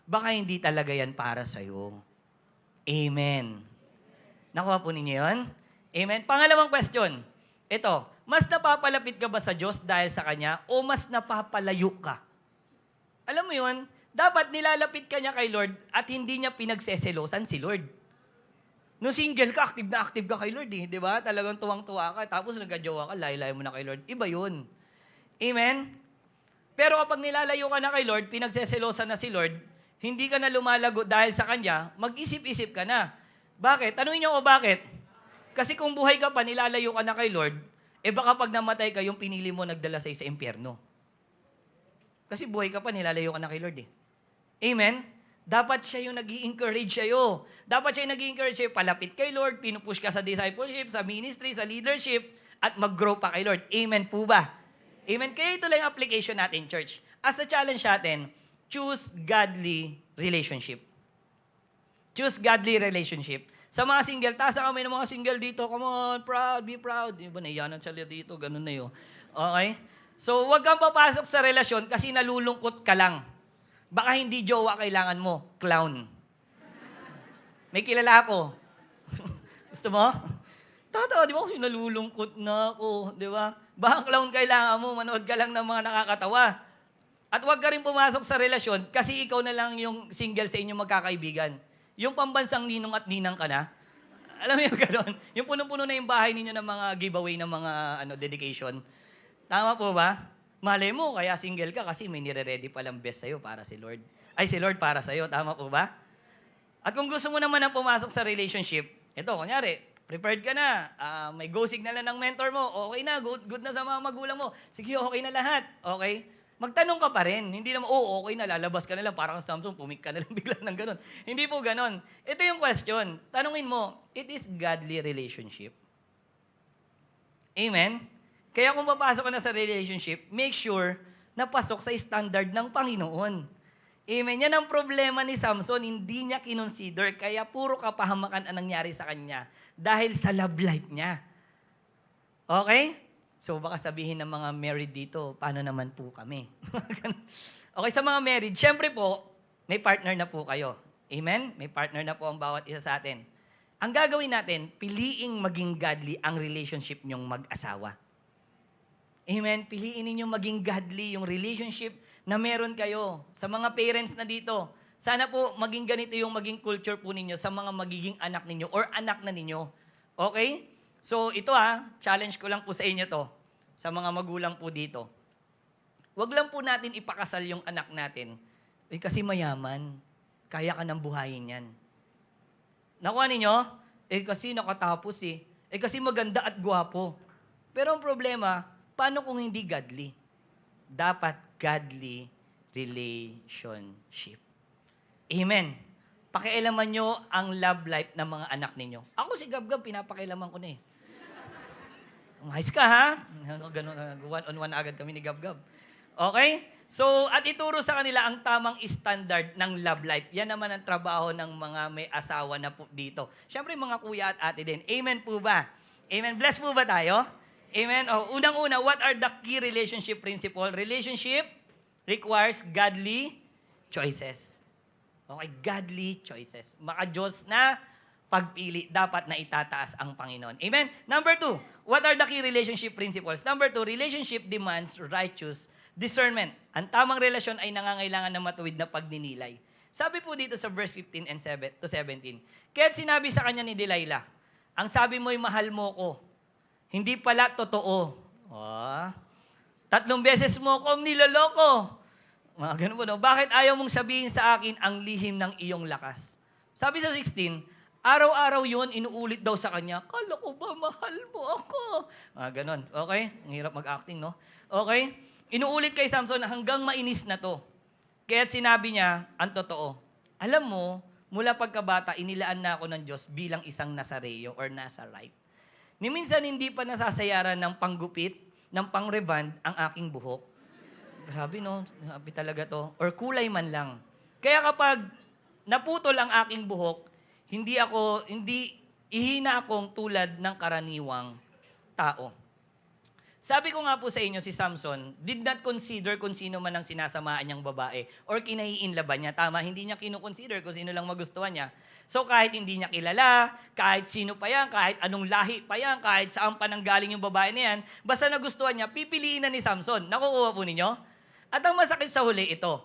Speaker 5: baka hindi talaga yan para sa'yo. Amen. Nakuha po ninyo yun? Amen. Pangalawang question. Ito, mas napapalapit ka ba sa Diyos dahil sa Kanya o mas napapalayo ka? Alam mo yun, dapat nilalapit ka niya kay Lord at hindi niya pinagseselosan si Lord. No single ka, active ka kay Lord eh, di ba? Talagang tuwang-tuwa ka, tapos nagka-jowa ka, layo-layo mo na kay Lord. Iba yun. Amen? Pero kapag nilalayo ka na kay Lord, pinagseselosan na si Lord, hindi ka na lumalago dahil sa Kanya, mag-isip-isip ka na. Bakit? Tanungin niyo ko bakit? Kasi kung buhay ka pa, nilalayo ka na kay Lord, baka pag namatay ka, yung pinili mo nagdala sa'yo sa impyerno. Kasi buhay ka pa, nilalayo ka na kay Lord eh. Amen? Dapat siya yung nag-i-encourage sa'yo. Dapat siya yung nag-i-encourage sa'yo, palapit kay Lord, pinupush ka sa discipleship, sa ministry, sa leadership, at mag-grow pa kay Lord. Amen po ba? Amen? Kaya ito lang yung application natin, church. As a challenge natin, choose godly relationship. Choose godly relationship. Sa mga single, taas na kami ng mga single dito. Come on, proud, be proud. Diba, naiyanan sila dito, ganun na yun. Okay? So, huwag kang papasok sa relasyon kasi nalulungkot ka lang. Baka hindi jowa kailangan mo, clown. May kilala ako. Gusto mo? Totoo, di ba? Kasi nalulungkot na ako, di ba? Baka clown kailangan mo, manood ka lang ng mga nakakatawa. At huwag ka rin pumasok sa relasyon kasi ikaw na lang yung single sa inyong magkakaibigan. Yung pambansang ninong at ninang ka na, alam mo yung gano'n? Yung puno-puno na yung bahay ninyo ng mga giveaway ng mga dedication. Tama po ba? Malay mo, kaya single ka kasi may nire-ready palang best sa'yo para si Lord. Ay, si Lord para sa'yo. Tama po ba? At kung gusto mo naman na pumasok sa relationship, ito, kunyari, Prepared ka na. May go signal na ng mentor mo. Okay na, good na sa mga magulang mo. Sige, okay na lahat. Okay? Magtanong ka pa rin. Hindi naman, okay na, lalabas ka na lang. Parang Samson, pumik ka na lang bigla ng ganun. Hindi po ganun. Ito yung question. Tanungin mo, it is godly relationship. Amen? Kaya kung papasok ka na sa relationship, make sure na pasok sa standard ng Panginoon. Amen? Yan ang problema ni Samson, hindi niya kinonsider, kaya puro kapahamakan ang nangyari sa kanya dahil sa love life niya. Okay? So baka sabihin ng mga married dito, paano naman po kami? Okay, sa mga married, syempre po, may partner na po kayo. Amen? May partner na po ang bawat isa sa atin. Ang gagawin natin, piliing maging godly ang relationship niyong mag-asawa. Amen? Piliin ninyong maging godly yung relationship na meron kayo. Sa mga parents na dito, sana po maging ganito yung maging culture po ninyo sa mga magiging anak ninyo or anak na ninyo. Okay? So ito challenge ko lang po sa inyo to, sa mga magulang po dito. Huwag lang po natin ipakasal yung anak natin. Kasi mayaman, kaya ka nang buhayin yan. Nakuha ninyo? Kasi nakatapos kasi maganda at gwapo. Pero ang problema, paano kung hindi godly? Dapat godly relationship. Amen. Pakialaman nyo ang love life ng mga anak ninyo. Ako si Gab-Gab, pinapakialaman ko na eh. Ayos ka ha? Ganun, one-on-one agad kami ni Gab-Gab. Okay? So, at ituro sa kanila ang tamang standard ng love life. Yan naman ang trabaho ng mga may asawa na po dito. Siyempre, mga kuya at ate din. Amen po ba? Amen. Bless po ba tayo? Amen. Unang-una, what are the key relationship principle? Relationship requires godly choices. Okay, godly choices. Maka-Diyos na pagpili, dapat na itataas ang Panginoon. Amen? Number 2, what are the key relationship principles? Number 2, relationship demands righteous discernment. Ang tamang relasyon ay nangangailangan ng matuwid na pagninilay. Sabi po dito sa verse 15 and 7 to 17, kaya't sinabi sa kanya ni Delilah, ang sabi mo'y mahal mo ko, hindi pala totoo. 3 beses mo akong niloloko. Mga ganun po, no? Bakit ayaw mong sabihin sa akin ang lihim ng iyong lakas? Sabi sa 16, araw-araw yun, inuulit daw sa kanya, kala ko ba mahal mo ako? Ganon. Okay? Ang hirap mag-acting, no? Okay? Inuulit kay Samson hanggang mainis na to. Kaya't sinabi niya, ang totoo. Alam mo, mula pagkabata, inilaan na ako ng Diyos bilang isang Nazareo or Nazarite. Ni minsan hindi pa nasasayaran ng panggupit, ng pang-reband ang aking buhok. Grabe, no? Grabe talaga to. Or kulay man lang. Kaya kapag naputol ang aking buhok, ihina akong tulad ng karaniwang tao. Sabi ko nga po sa inyo, si Samson did not consider kung sino man ang sinasamaan niyang babae or kinaiinlaban niya. Tama, hindi niya kinukonsider kung sino lang magustuhan niya. So kahit hindi niya kilala, kahit sino pa yan, kahit anong lahi pa yan, kahit saan pa nanggaling yung babae na yan, basta nagustuhan niya, pipiliin na ni Samson. Nakukuha po ninyo? At ang masakit sa huli, ito.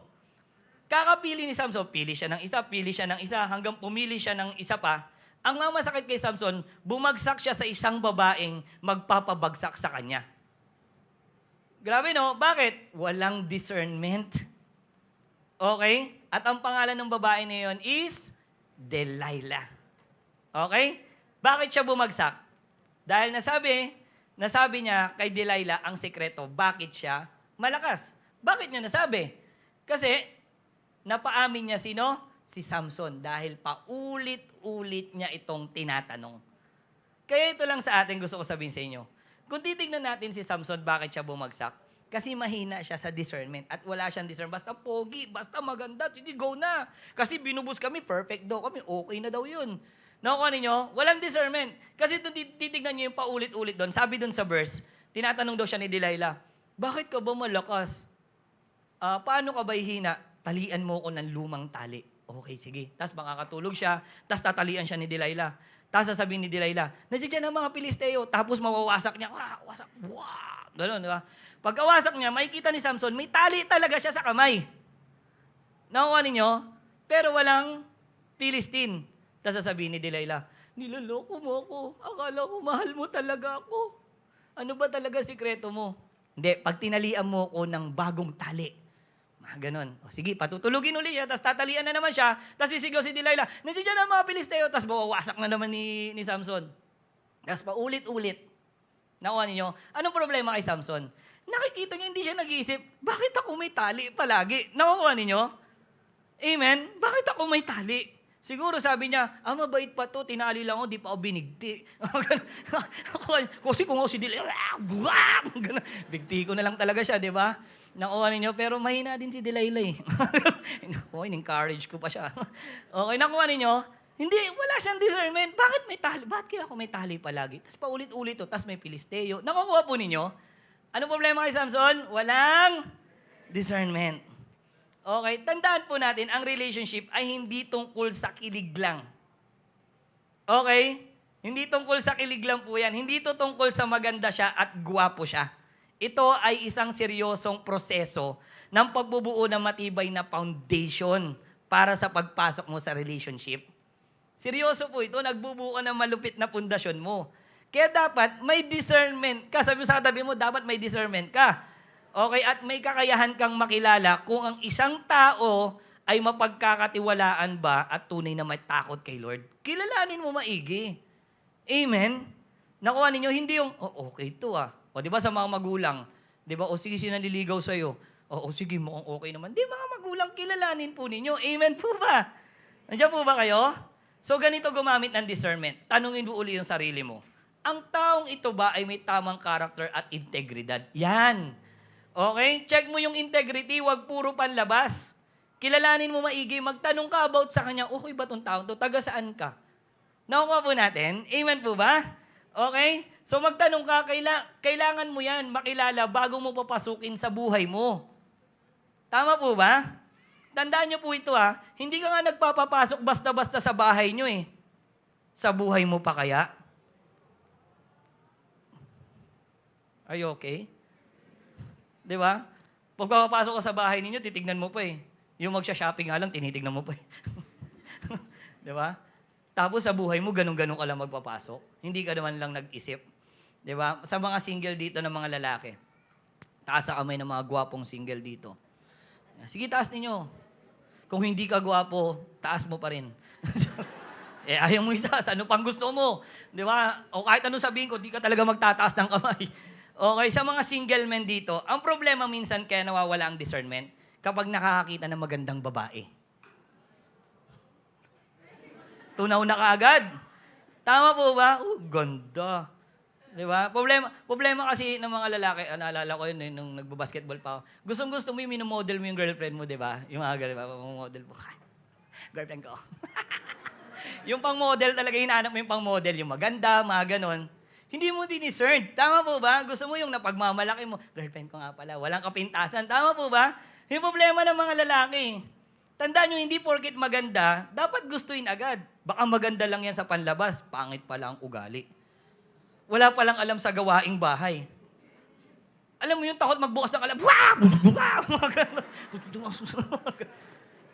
Speaker 5: Kakapili ni Samson, pili siya ng isa, hanggang pumili siya ng isa pa. Ang masakit kay Samson, bumagsak siya sa isang babaeng magpapabagsak sa kanya. Grabe, no? Bakit? Walang discernment. Okay? At ang pangalan ng babae na yun is Delilah. Okay? Bakit siya bumagsak? Dahil nasabi niya kay Delilah ang sekreto, bakit siya malakas. Bakit niya nasabi? Kasi, napaamin niya sino? Si Samson. Dahil paulit-ulit niya itong tinatanong. Kaya ito lang sa atin gusto ko sabihin sa inyo. Kung titignan natin si Samson, bakit siya bumagsak? Kasi mahina siya sa discernment at wala siyang discernment. Basta pogi, basta maganda, sige, go na. Kasi binubus kami, perfect daw kami, okay na daw yun. Nakuha ninyo? Walang discernment. Kasi titignan niyo yung paulit-ulit doon. Sabi doon sa verse, tinatanong daw siya ni Delilah, bakit ka ba malakas? Paano ka ba hina? Talian mo ko ng lumang tali. Okay, sige. Tapos makakatulog siya, tapos tatalian siya ni Delilah. Tapos sasabihin ni Delilah, nandiyan ang mga Pilisteo. Tapos mawawasak niya, wasak, wah! Ganun, di ba? Pagkawasak niya, makikita ni Samson, may tali talaga siya sa kamay. Nakuha ninyo? Pero walang Philistine. Tapos sasabihin ni Delilah, niloloko mo ako. Akala ko mahal mo talaga ako. Ano ba talaga sikreto mo? Hindi, pag tinalian mo ko ng bagong tali. Ganon. O sige, patutulugin ulit siya, tapos tatalian na naman siya, tapos sisigaw si Delilah, nandiyan ang mga Pilisteo, tapos mawawasak na naman ni Samson. Tapos paulit-ulit. Nakuha ninyo, anong problema kay Samson? Nakikita niyo, hindi siya nag-iisip, bakit ako may tali palagi? Nakuha ninyo? Amen? Bakit ako may tali? Siguro sabi niya, mabait pa to, tinali lang ako, di pa ako binigti. Kasi kung ako si Delilah, bigti ko na lang talaga siya, di ba? Nakuha ninyo, pero mahina din si Delilah eh. Nakuha, in-encourage ko pa siya. Okay, nakuha ninyo, hindi, wala siyang discernment. Bakit may tali? Bakit kaya ako may tali palagi? Tapos paulit-ulit to, tapos may Pilisteo. Nakukuha po ninyo? Ano problema kay Samson? Walang discernment. Okay, tandaan po natin, ang relationship ay hindi tungkol sa kilig lang. Okay? Hindi tungkol sa kilig lang po yan. Hindi ito tungkol sa maganda siya at gwapo siya. Ito ay isang seryosong proseso ng pagbubuo ng matibay na foundation para sa pagpasok mo sa relationship. Seryoso po ito, nagbubuo ka ng malupit na pundasyon mo. Kaya dapat may discernment ka. Sabi mo sa katabi mo, dapat may discernment ka. Okay, at may kakayahan kang makilala kung ang isang tao ay mapagkakatiwalaan ba at tunay na may takot kay Lord. Kilalanin mo maigi. Amen? Nakuha ninyo, hindi yung, okay to O, di ba sa mga magulang, di ba, sige, sinaliligaw sa'yo. Sige, mukhang okay naman. Di, mga magulang, kilalanin po ninyo. Amen po ba? Nandiyan po ba kayo? So, ganito gumamit ng discernment. Tanungin mo uli yung sarili mo. Ang taong ito ba ay may tamang character at integridad? Yan. Okay? Check mo yung integrity, wag puro panlabas. Kilalanin mo maigi, magtanong ka about sa kanya, okay ba itong taong to? Taga saan ka? Nakuha po natin? Amen po ba? Okay? So magtanong ka, kailangan mo yan makilala bago mo papasukin sa buhay mo. Tama po ba? Tandaan niyo po ito hindi ka nga nagpapapasok basta-basta sa bahay niyo eh. Sa buhay mo pa kaya? Are you okay? Di ba? Pag papasok ka sa bahay ninyo, titignan mo pa eh. Yung magsha-shopping nga lang, tinitignan mo pa eh. Di ba? Tapos sa buhay mo, ganun-ganun ka lang magpapasok. Hindi ka naman lang nag-isip. Di ba? Sa mga single dito ng mga lalaki, taas sa kamay ng mga gwapong single dito. Sige, taas ninyo. Kung hindi ka gwapo, taas mo pa rin. Ayaw mo itaas. Ano pang gusto mo? Di ba? O kahit ano sabihin ko, di ka talaga magtataas ng kamay. Okay, sa mga single men dito, ang problema minsan kaya nawawala ang discernment kapag nakakakita ng magandang babae. Tunaw na kaagad. Tama po ba? Ganda. Di ba? Problema kasi ng mga lalaki, naalala ko yun nung nagbabasketball pa ako. Gustong-gusto mo yung minomodel mo yung girlfriend mo, di ba? Yung aga, di ba? Model mo. Girlfriend ko. Yung pang model talaga, hinahanap mo yung pang model, yung maganda, mga ganon. Hindi mo diniscern. Tama po ba? Gusto mo yung napagmamalaki mo. Girlfriend ko nga pala, walang kapintasan. Tama po ba? Yung problema ng mga lalaki. Tandaan nyo, hindi porket maganda, dapat gustuin agad. Baka maganda lang yan sa panlabas, pangit pala ang ugali. Wala palang alam sa gawaing bahay. Alam mo yung takot magbukas ng kalan.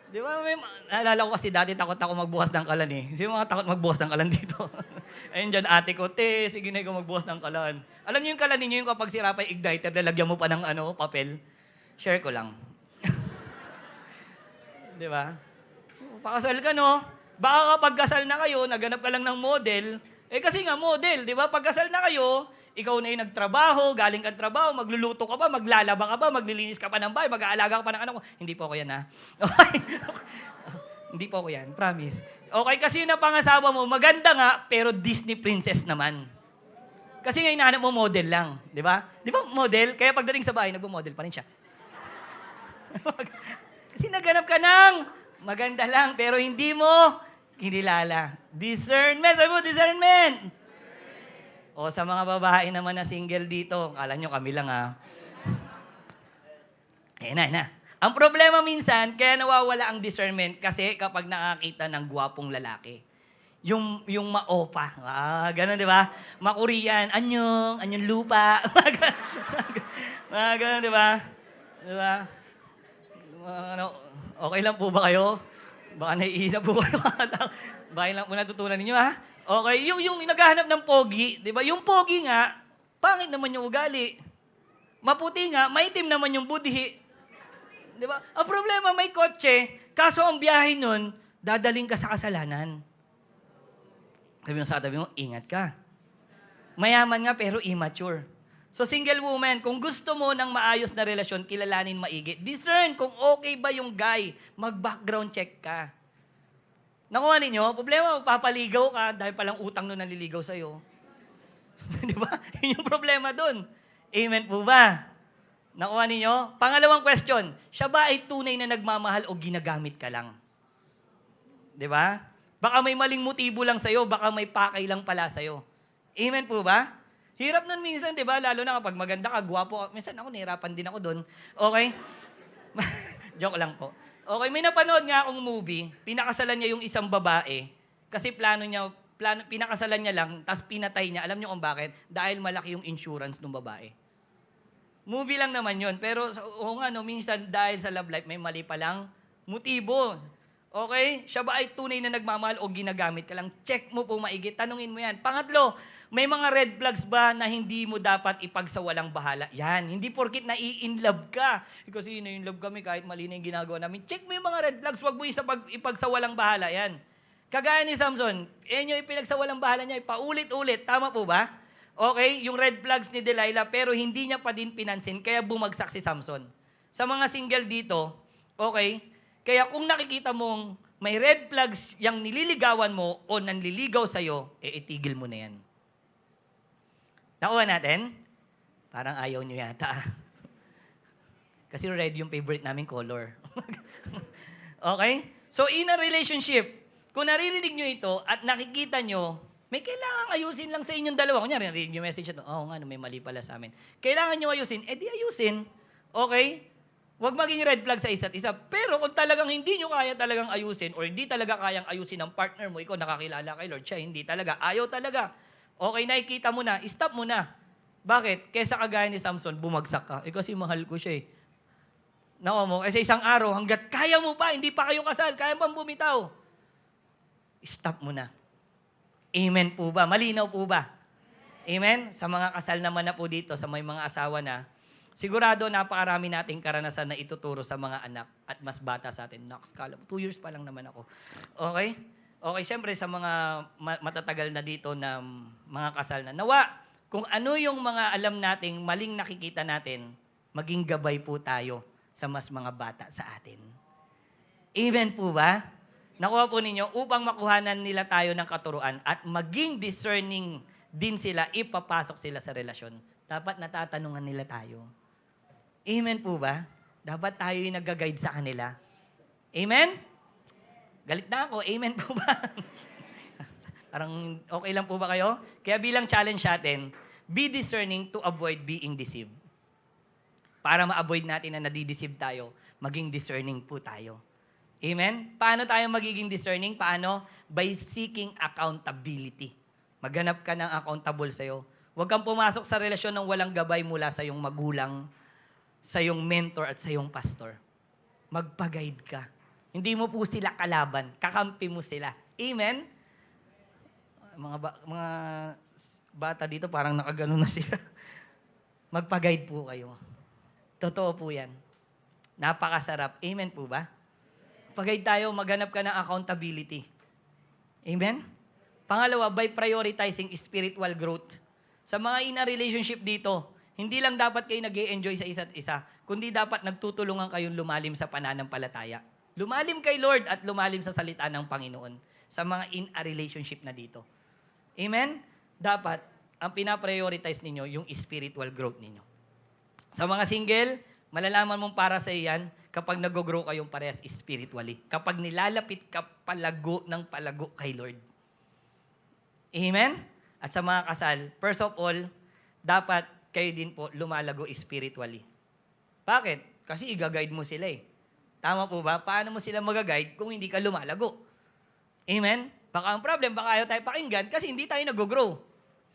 Speaker 5: Di ba? Naalala ko kasi dati takot ako magbukas ng kalan eh. Sino mga takot magbukas ng kalan dito? Ayun dyan, ate ko, sige na ikaw magbukas ng kalan. Alam niyo yung kalan ninyo yung kapag sira pa yung igniter, lalagyan mo pa ng papel? Share ko lang. Di ba? Pakasal ka, no? Baka kapag kasal na kayo, naganap ka lang ng model, kasi nga model, di ba? Pagkasal na kayo, ikaw na yung nagtrabaho, galing kang trabaho, magluluto ka pa, maglalaba ka pa, maglilinis ka pa ng bahay, mag-aalaga ka pa ng anak mo. Hindi po ako yan, ha? Okay? Hindi po ako yan, promise. Okay, kasi yung napangasawa mo, maganda nga, pero Disney princess naman. Kasi nga hinahanap mo model lang, di ba? Di ba model? Kaya pagdating sa bahay, nagpo-model pa rin siya. Kasi naghanap ka ng maganda lang, pero hindi mo kinilala. Discernment, sabi mo, discernment! O sa mga babae naman na single dito, kala nyo kami lang na. Ang problema minsan, kaya nawawala ang discernment kasi kapag nakakita ng gwapong lalaki. Yung ma-opa. Ganun, di ba? Ma-Korean, anyong lupa. Mga ganun, di ba? Di ba? Okay lang po ba kayo? Baka naiina po kayo. Baka lang po natutunan ninyo, ha? Okay, yung naghahanap ng pogi, di ba? Yung pogi nga, pangit naman yung ugali. Maputi nga, maitim naman yung budhi. Di ba? Ang problema, may kotse, kaso ang biyahe nun, dadaling ka sa kasalanan. Sabi mo sa tabi mo, ingat ka. Mayaman nga pero immature. So single woman, kung gusto mo ng maayos na relasyon, kilalanin maigi. Discern kung okay ba yung guy. Mag-background check ka. Nakuha ninyo? Problema, papaligaw ka dahil palang utang nun naliligaw sa'yo. Di ba? Yun yung problema dun. Amen po ba? Nakuha ninyo? Pangalawang question, siya ba ay tunay na nagmamahal o ginagamit ka lang? Di ba? Baka may maling motibo lang sa'yo, baka may pakay lang pala sa'yo. Amen po ba? Hirap nun minsan, di ba? Lalo na kapag maganda ka, gwapo ka. Minsan ako, nahirapan din ako dun. Okay? Joke lang po. Okay, may napanood nga akong movie, pinakasalan niya yung isang babae, kasi pinakasalan niya lang, tapos pinatay niya. Alam niyo kung bakit? Dahil malaki yung insurance ng babae. Movie lang naman yun, pero oo nga, no, minsan dahil sa love life, may mali palang motibo. Okay? Siya ba ay tunay na nagmamahal o ginagamit ka lang? Check mo po maigi. Tanungin mo yan. Pangatlo, may mga red flags ba na hindi mo dapat ipagsawalang bahala? Yan. Hindi porkit na-in love ka. Kasi in love kami kahit mali na yung ginagawa namin. Check mo yung mga red flags. Huwag mo ipagsawalang bahala. Yan. Kagaya ni Samson, yan yung ipinagsawalang bahala niya. Paulit-ulit. Tama po ba? Okay? Yung red flags ni Delilah, pero hindi niya pa din pinansin, kaya bumagsak si Samson. Sa mga single dito, okay? Kaya kung nakikita mong may red flags yung nililigawan mo o nanliligaw sa'yo, itigil mo na yan. Nakuha natin? Parang ayaw nyo yata. Kasi red yung favorite namin color. Okay? So in a relationship, kung naririnig nyo ito at nakikita nyo, may kailangan ayusin lang sa inyong dalawa. Kunyari, narinig yung message na, oh nga, may mali pala sa amin. Kailangan nyo ayusin, di ayusin. Okay? Huwag maging red flag sa isa't isa. Pero kung talagang hindi nyo kaya talagang ayusin or hindi talaga kayang ayusin ng partner mo, ikaw nakakilala kay Lord, siya hindi talaga, ayaw talaga. Okay, nakikita mo na, stop mo na. Bakit? Kesa kagaya ni Samson, bumagsak ka. Kasi mahal ko siya eh. Nakuha mo, kasi isang araw, hanggat kaya mo pa, hindi pa kayo kasal, kaya pang bumitaw. Stop mo na. Amen po ba? Malinaw po ba? Amen? Sa mga kasal naman na po dito, sa may mga asawa na, sigurado napakarami nating karanasan na ituturo sa mga anak at mas bata sa atin. Naks, 2 years pa lang naman ako. Okay? Okay, siyempre sa mga matatagal na dito na mga kasal na, nawa, kung ano yung mga alam nating maling nakikita natin, maging gabay po tayo sa mas mga bata sa atin. Amen po ba? Nakuha po ninyo, upang makuhanan nila tayo ng katuruan at maging discerning din sila, ipapasok sila sa relasyon. Dapat natatanungan nila tayo. Amen po ba? Dapat tayo yung nag-guide sa kanila. Amen? Galit na ako. Amen po ba? Parang okay lang po ba kayo? Kaya bilang challenge natin, be discerning to avoid being deceived. Para ma-avoid natin na nadideceive tayo, maging discerning po tayo. Amen? Paano tayo magiging discerning? Paano? By seeking accountability. Maghanap ka ng accountable sa'yo. Huwag kang pumasok sa relasyon ng walang gabay mula sa iyong magulang, sa iyong mentor at sa iyong pastor. Magpa-guide ka. Hindi mo po sila kalaban. Kakampi mo sila. Amen? Mga bata dito parang nakaganon na sila. Magpa-guide po kayo. Totoo po yan. Napakasarap. Amen po ba? Pag-guide tayo, maghanap ka ng accountability. Amen? Pangalawa, by prioritizing spiritual growth. Sa mga in a relationship dito, hindi lang dapat kayo nag-e-enjoy sa isa't isa, kundi dapat nagtutulungan kayong lumalim sa pananampalataya. Lumalim kay Lord at lumalim sa salita ng Panginoon sa mga in a relationship na dito. Amen? Dapat, ang pinaprioritize ninyo, yung spiritual growth ninyo. Sa mga single, malalaman mong para sa iyan kapag nag-grow kayong parehas spiritually. Kapag nilalapit ka palago ng palago kay Lord. Amen? At sa mga kasal, first of all, dapat kayo din po lumalago spiritually. Bakit? Kasi i-guide mo sila eh. Tama po ba? Paano mo sila mag-guide kung hindi ka lumalago? Amen? Baka ang problem, baka ayaw tayo pakinggan kasi hindi tayo nag-grow.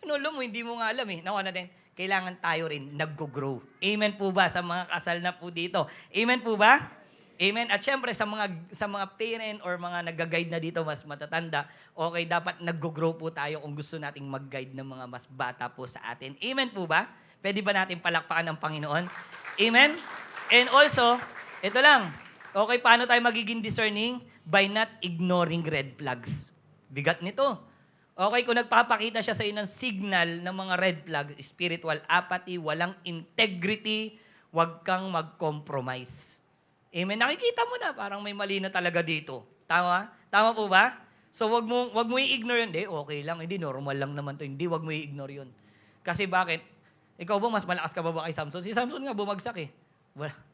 Speaker 5: Alam mo, hindi mo nga alam eh. Nakuha natin, kailangan tayo rin nag-grow. Amen po ba sa mga kasal na po dito? Amen po ba? Amen. At syempre sa mga parent or mga nag-guide na dito mas matatanda, okay, dapat nag-grow po tayo kung gusto nating mag-guide ng mga mas bata po sa atin. Amen po ba? Pwede ba natin palakpakan ng Panginoon? Amen? And also, ito lang. Okay, paano tayo magiging discerning? By not ignoring red flags. Bigat nito. Okay, kung nagpapakita siya sa iyo ng signal ng mga red flag, spiritual apathy, walang integrity, huwag kang mag-compromise. Amen. Nakikita mo na, parang may mali na talaga dito. Tama? Tama po ba? So wag mo i-ignore yun. Hindi, okay lang. Hindi, normal lang naman to. Hindi, wag mo i-ignore yun. Kasi bakit? Ikaw ba, mas malakas ka ba kay Samson? Si Samson nga bumagsak eh.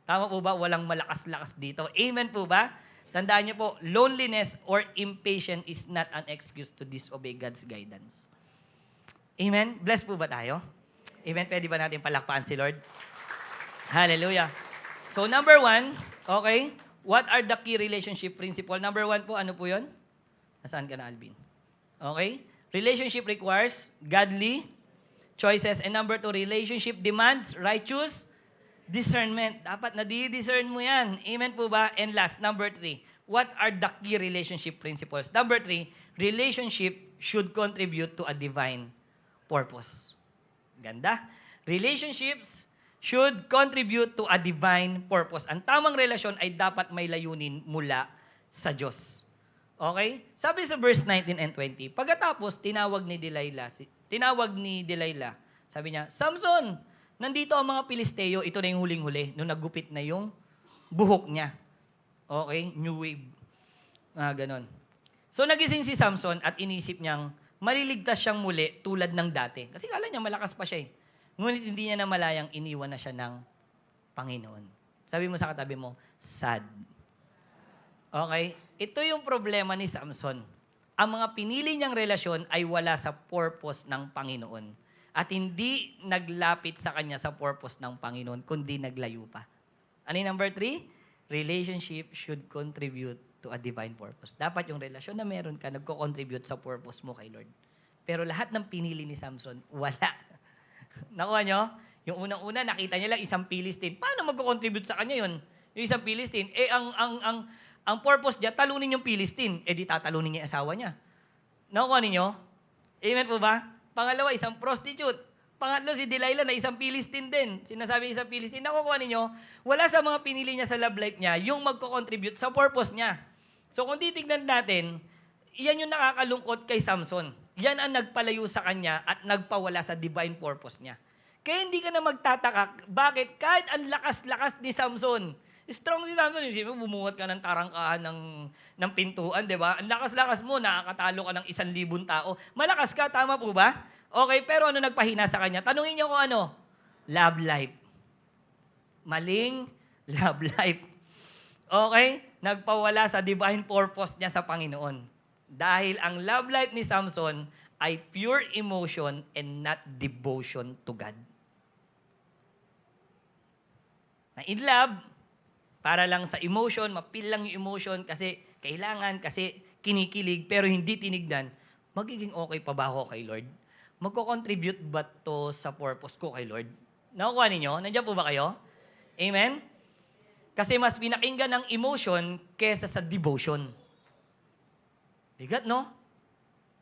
Speaker 5: Tama po ba? Walang malakas-lakas dito. Amen po ba? Tandaan niyo po, loneliness or impatient is not an excuse to disobey God's guidance. Amen? Blessed po ba tayo? Amen? Pwede ba natin palakpakan si Lord? Hallelujah. So number 1, okay, what are the key relationship principle? Number 1 po, ano po yun? Nasaan ka na, Alvin? Okay? Relationship requires godly choices. And number 2, relationship demands righteous discernment. Dapat nadi-discern mo yan. Amen po ba? And last, number 3, what are the key relationship principles? Number 3, relationship should contribute to a divine purpose. Ganda. Relationships should contribute to a divine purpose. Ang tamang relasyon ay dapat may layunin mula sa Diyos. Okay? Sabi sa verse 19 and 20, pagkatapos tinawag ni Delilah, sabi niya, Samson, nandito ang mga Pilisteo, ito na yung huling-huli, nung naggupit na yung buhok niya. Okay? New wave. Ganon. So nagising si Samson at inisip niyang maliligtas siyang muli tulad ng dati. Kasi kala niya malakas pa siya eh. Ngunit hindi niya na malayang iniwan na siya ng Panginoon. Sabi mo sa katabi mo, sad. Okay? Ito yung problema ni Samson. Ang mga pinili niyang relasyon ay wala sa purpose ng Panginoon. At hindi naglapit sa kanya sa purpose ng Panginoon, kundi naglayo pa. Ano yung number 3? Relationship should contribute to a divine purpose. Dapat yung relasyon na meron ka, nagko-contribute sa purpose mo kay Lord. Pero lahat ng pinili ni Samson, wala. Nakuha nyo? Yung unang-una, nakita niya lang isang Philistine. Paano magko-contribute sa kanya yun? Yung isang Philistine. Ang purpose niya, talunin yung Philistine. Di tatalunin niya yung asawa niya. Nakuha ninyo? Amen po ba? Pangalawa, isang prostitute. Pangatlo, si Delilah na isang Philistine din. Sinasabi isang Philistine. Nakukuha ninyo? Wala sa mga pinili niya sa love life niya yung magko-contribute sa purpose niya. So kung titignan natin, yan yung nakakalungkot kay Samson. Yan ang nagpalayo sa kanya at nagpawala sa divine purpose niya. Kaya hindi ka na magtataka, bakit kahit ang lakas-lakas ni Samson, strong si Samson, yung bumuhat ka ng tarangkahan ng pintuan, di ba? Ang lakas-lakas mo, nakakatalo ka ng 1,000 tao. Malakas ka, tama po ba? Okay, pero ano nagpahina sa kanya? Tanungin niyo kung ano? Love life. Maling love life. Okay? Nagpawala sa divine purpose niya sa Panginoon. Dahil ang love life ni Samson ay pure emotion and not devotion to God. Na in love, para lang sa emotion, mapil lang yung emotion kasi kailangan, kasi kinikilig, pero hindi tinignan, magiging okay pa ba ako kay Lord? Magko-contribute ba to sa purpose ko kay Lord? Nakukuha ninyo? Nandiyan po ba kayo? Amen? Kasi mas pinakinggan ng emotion kesa sa devotion. Bigat, no?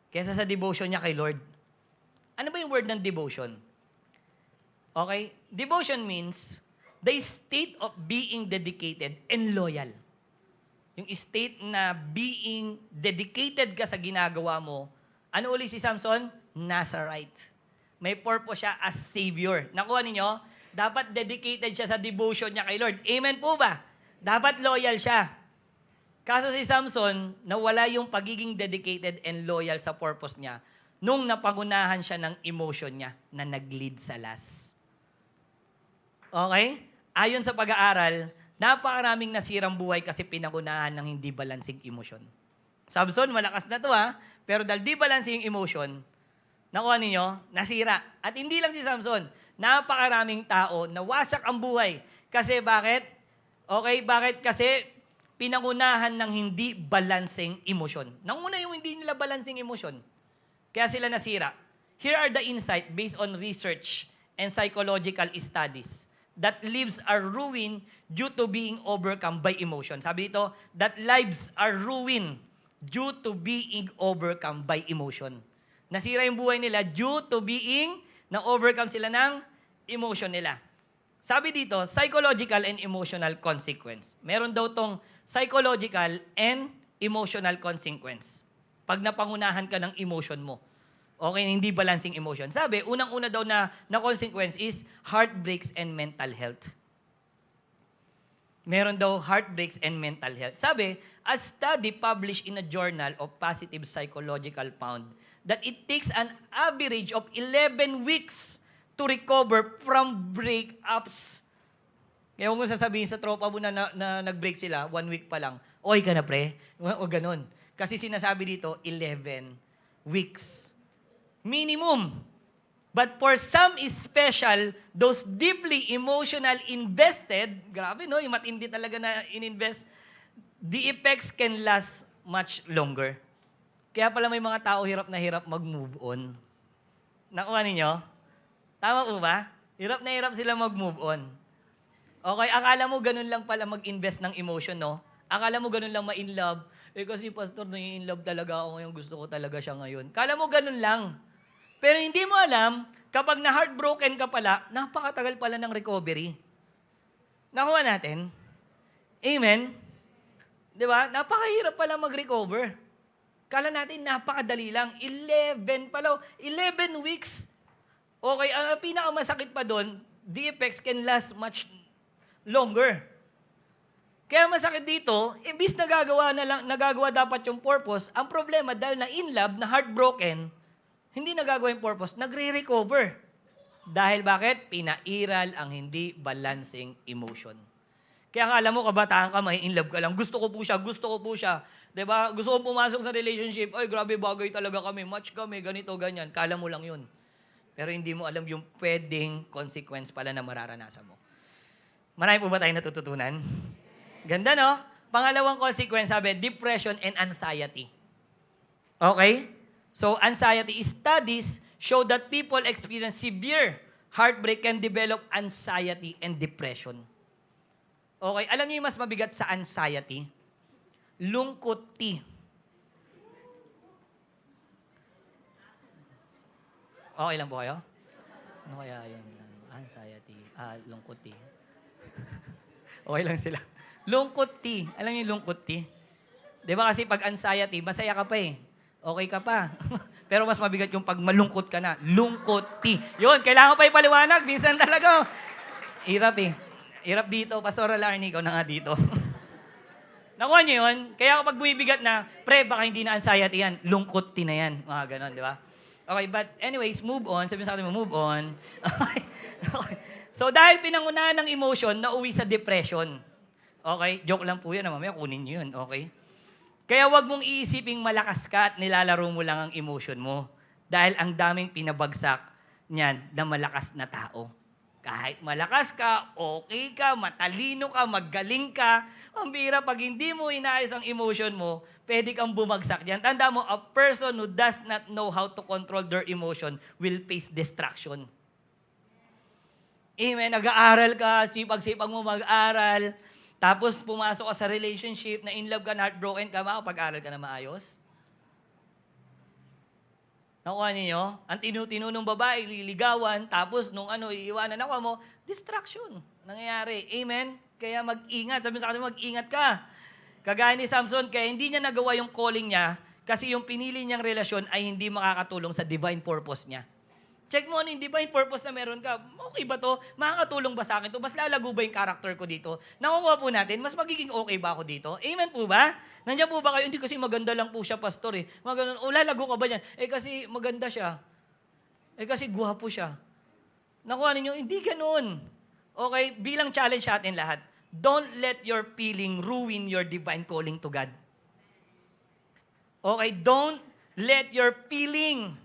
Speaker 5: Kesa sa devotion niya kay Lord. Ano ba yung word ng devotion? Okay? Devotion means the state of being dedicated and loyal. Yung state na being dedicated ka sa ginagawa mo. Ano uli si Samson? Nazarite. May purpose siya as Savior. Nakuha ninyo? Dapat dedicated siya sa devotion niya kay Lord. Amen po ba? Dapat loyal siya. Kaso si Samson, nawala yung pagiging dedicated and loyal sa purpose niya nung napangunahan siya ng emotion niya na nag-lead sa lust. Okay? Ayon sa pag-aaral, napakaraming nasirang buhay kasi pinangunahan ng hindi balansing emosyon. Samson, malakas na to pero dahil di balansing yung emotion, nakuha ninyo, nasira. At hindi lang si Samson, napakaraming tao na wasak ang buhay. Kasi bakit? Okay, bakit? Kasi pinangunahan ng hindi balancing emotion. Nanguna yung hindi nila balancing emotion. Kaya sila nasira. Here are the insight based on research and psychological studies that lives are ruined due to being overcome by emotion. Sabi dito, that lives are ruined due to being overcome by emotion. Nasira yung buhay nila due to being na-overcome sila ng emotion nila. Sabi dito, psychological and emotional consequence. Meron daw tong psychological and emotional consequence. Pag napangunahan ka ng emotion mo. Okay, hindi balancing emotion. Sabi, unang-una daw na consequence is heartbreaks and mental health. Meron daw heartbreaks and mental health. Sabi, a study published in a journal of positive psychological found that it takes an average of 11 weeks to recover from breakups. Kaya huwag mo sasabihin sa tropa mo na nag-break sila, 1 week pa lang, okay ka na pre? O ganun. Kasi sinasabi dito, 11 weeks. Minimum. But for some is special, those deeply emotional invested, grabe no, yung matindi talaga na ininvest, the effects can last much longer. Kaya pala may mga tao hirap na hirap mag-move on. Nakuha ninyo? Tama po ba? Hirap na hirap sila mag-move on. Okay, akala mo ganun lang pala mag-invest ng emotion, no? Akala mo ganun lang ma-in love. Kasi pastor, na-in love talaga ako ngayon, gusto ko talaga siya ngayon. Akala mo ganun lang. Pero hindi mo alam, kapag na-heartbroken ka pala, napakatagal pala ng recovery. Nakuha natin? Amen? Di ba? Napakahirap pala mag-recover. Kala natin, napakadali lang. 11 pala. 11 weeks. Okay, ang pinakamasakit pa doon, the effects can last much longer. Kaya masakit dito, imbis nagagawa dapat yung purpose, ang problema dahil na in love, na heartbroken, hindi nagagawa yung purpose, nagre-recover. Dahil bakit? Pinairal ang hindi balancing emotion. Kaya akala mo, kabataan ka, may in love ka lang. Gusto ko po siya. Diba? Gusto kong pumasok sa relationship. Ay, grabe, bagay talaga kami. Match kami, ganito, ganyan. Kala mo lang yun. Pero hindi mo alam yung pwedeng consequence pala na mararanasan mo. Marami po ba tayong natututunan? Ganda, no? Pangalawang consequence, sabi, depression and anxiety. Okay? So, anxiety studies show that people experience severe heartbreak can develop anxiety and depression. Okay, alam niyo yung mas mabigat sa anxiety? Lungkot T. Okay lang po kayo? Ano kaya yung anxiety? Lungkot T. Okay lang sila. Lungkot T. Alam niyo yung lungkot T? Di ba kasi pag anxiety, masaya ka pa eh. Okay ka pa. Pero mas mabigat yung pag malungkot ka na. Lungkot T. Yun, kailangan pa ipaliwanag. Minsan talaga. Hirap eh. Hirap dito. Pastoral Arnie, ikaw na nga dito. Nakuha niyo yun? Kaya kapag bumibigat na, pre, baka hindi na anxiety yan. Lungkot T na yan. Mga ganon, di ba? Okay, but anyways, move on. Sabi sa atin mo, move on. Okay. So, dahil pinangunahan ng emotion, nauwi sa depression. Okay? Joke lang po yan. Mamaya kunin niyo yun. Okay? Kaya wag mong iisiping malakas ka at nilalaro mo lang ang emotion mo. Dahil ang daming pinabagsak niyan na malakas na tao. Kahit malakas ka, okay ka, matalino ka, magaling ka, ang bira pag hindi mo inaayos ang emotion mo, pwede kang bumagsak diyan. Tanda mo, a person who does not know how to control their emotion will face destruction. Amen. Nag-aaral ka, sipag-sipag mo mag-aral, tapos pumasok ka sa relationship, na in love ka, na heartbroken ka, makapag-aral ka na maayos? Nakuha ninyo? Ang tinutino ng babae, liligawan, tapos nung iiwanan ako mo, distraction. Nangyayari. Amen? Kaya mag-ingat. Sabi sa kanila, mag-ingat ka. Kagaya ni Samson, kaya hindi niya nagawa yung calling niya kasi yung pinili niyang relasyon ay hindi makakatulong sa divine purpose niya. Check mo ano yung divine purpose na meron ka. Okay ba to? Makakatulong ba sa akin to? Mas lalago ba yung character ko dito? Nakukuha po natin, mas magiging okay ba ako dito? Amen po ba? Nandiyan po ba kayo? Hindi kasi maganda lang po siya, pastor eh. O lalago ka ba yan? Kasi maganda siya. Kasi guwapo siya. Nakuha ninyo? Hindi ganun. Okay? Bilang challenge sa atin lahat, don't let your feeling ruin your divine calling to God. Okay? Don't let your feeling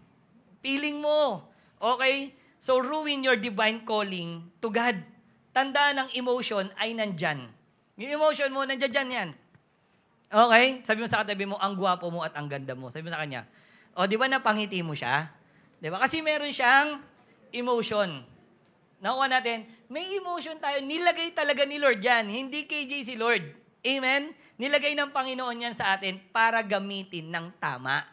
Speaker 5: mo, okay? So, ruin your divine calling to God. Tandaan ng emotion ay nandyan. Yung emotion mo, nandyan yan. Okay? Sabi mo sa katabi mo, ang gwapo mo at ang ganda mo. Sabi mo sa kanya, di ba napangiti mo siya? Di ba? Kasi meron siyang emotion. Nakuha natin, may emotion tayo. Nilagay talaga ni Lord yan. Hindi KJ si Lord. Amen? Nilagay ng Panginoon yan sa atin para gamitin ng tama.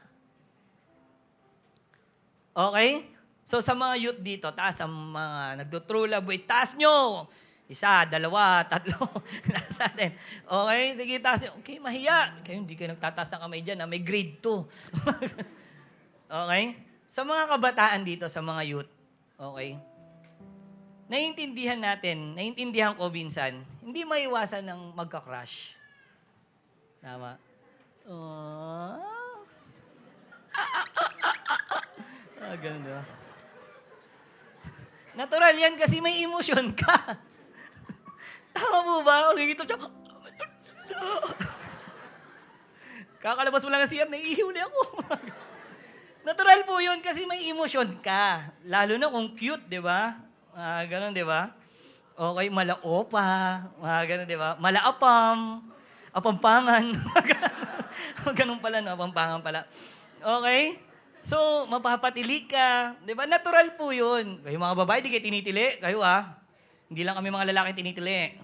Speaker 5: Okay? So sa mga youth dito, taas ang mga nagdo-true love, taas nyo! 1, 2, 3, taas natin. Okay? Sige, taas nyo. Okay, mahiya. Kayo hindi kayo nagtataas ng kamay dyan, may grade 2. Okay? Sa mga kabataan dito, sa mga youth, okay? Naiintindihan ko minsan, hindi maiwasan ng magka-crush. Tama. Ganun diba? Natural yan kasi may emosyon ka. Tama po ba? Ulit ito siya. Kakalabas mo lang ang CR, naiihuli ako. Natural po yun kasi may emosyon ka. Lalo na kung cute, di ba? Ganun, di ba? Okay, malaopa. Ganun, di ba? Malaapam. Apampangan. Ganun pala, no? Apampangan pala. Okay? So, mapapatili ka. Di ba? Natural po yun. Kayo mga babae, di kayo tinitili. Kayo Hindi lang kami mga lalaki tinitili.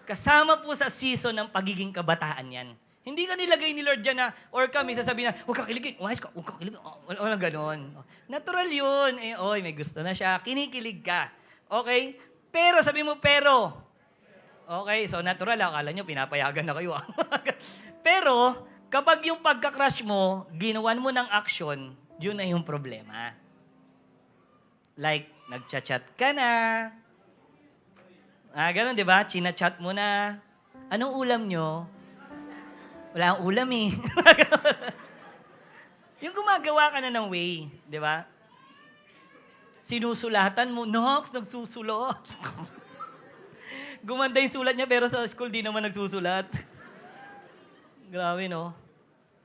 Speaker 5: Kasama po sa season ng pagiging kabataan yan. Hindi ka nilagay ni Lord dyan na, or kami sasabihin na, huwag ka kiligin, umayos ka, huwag ka kiligin. Walang ganon. Natural yun. Oy, may gusto na siya. Kinikilig ka. Okay? Pero, sabi mo, pero. Okay, so natural. Akala nyo, pinapayagan na kayo. Pero, kapag yung pagka-crush mo, ginawan mo ng action, yun na yung problema. Like, nagchat-chat ka na. Ganun, di ba? Chinachat mo na. Anong ulam nyo? Wala akong ulam eh. Yung gumagawa ka na ng way, di ba? Sinusulatan mo, Nox, nagsusulat. Gumanda yung sulat niya pero sa school di naman nagsusulat. Grabe, no?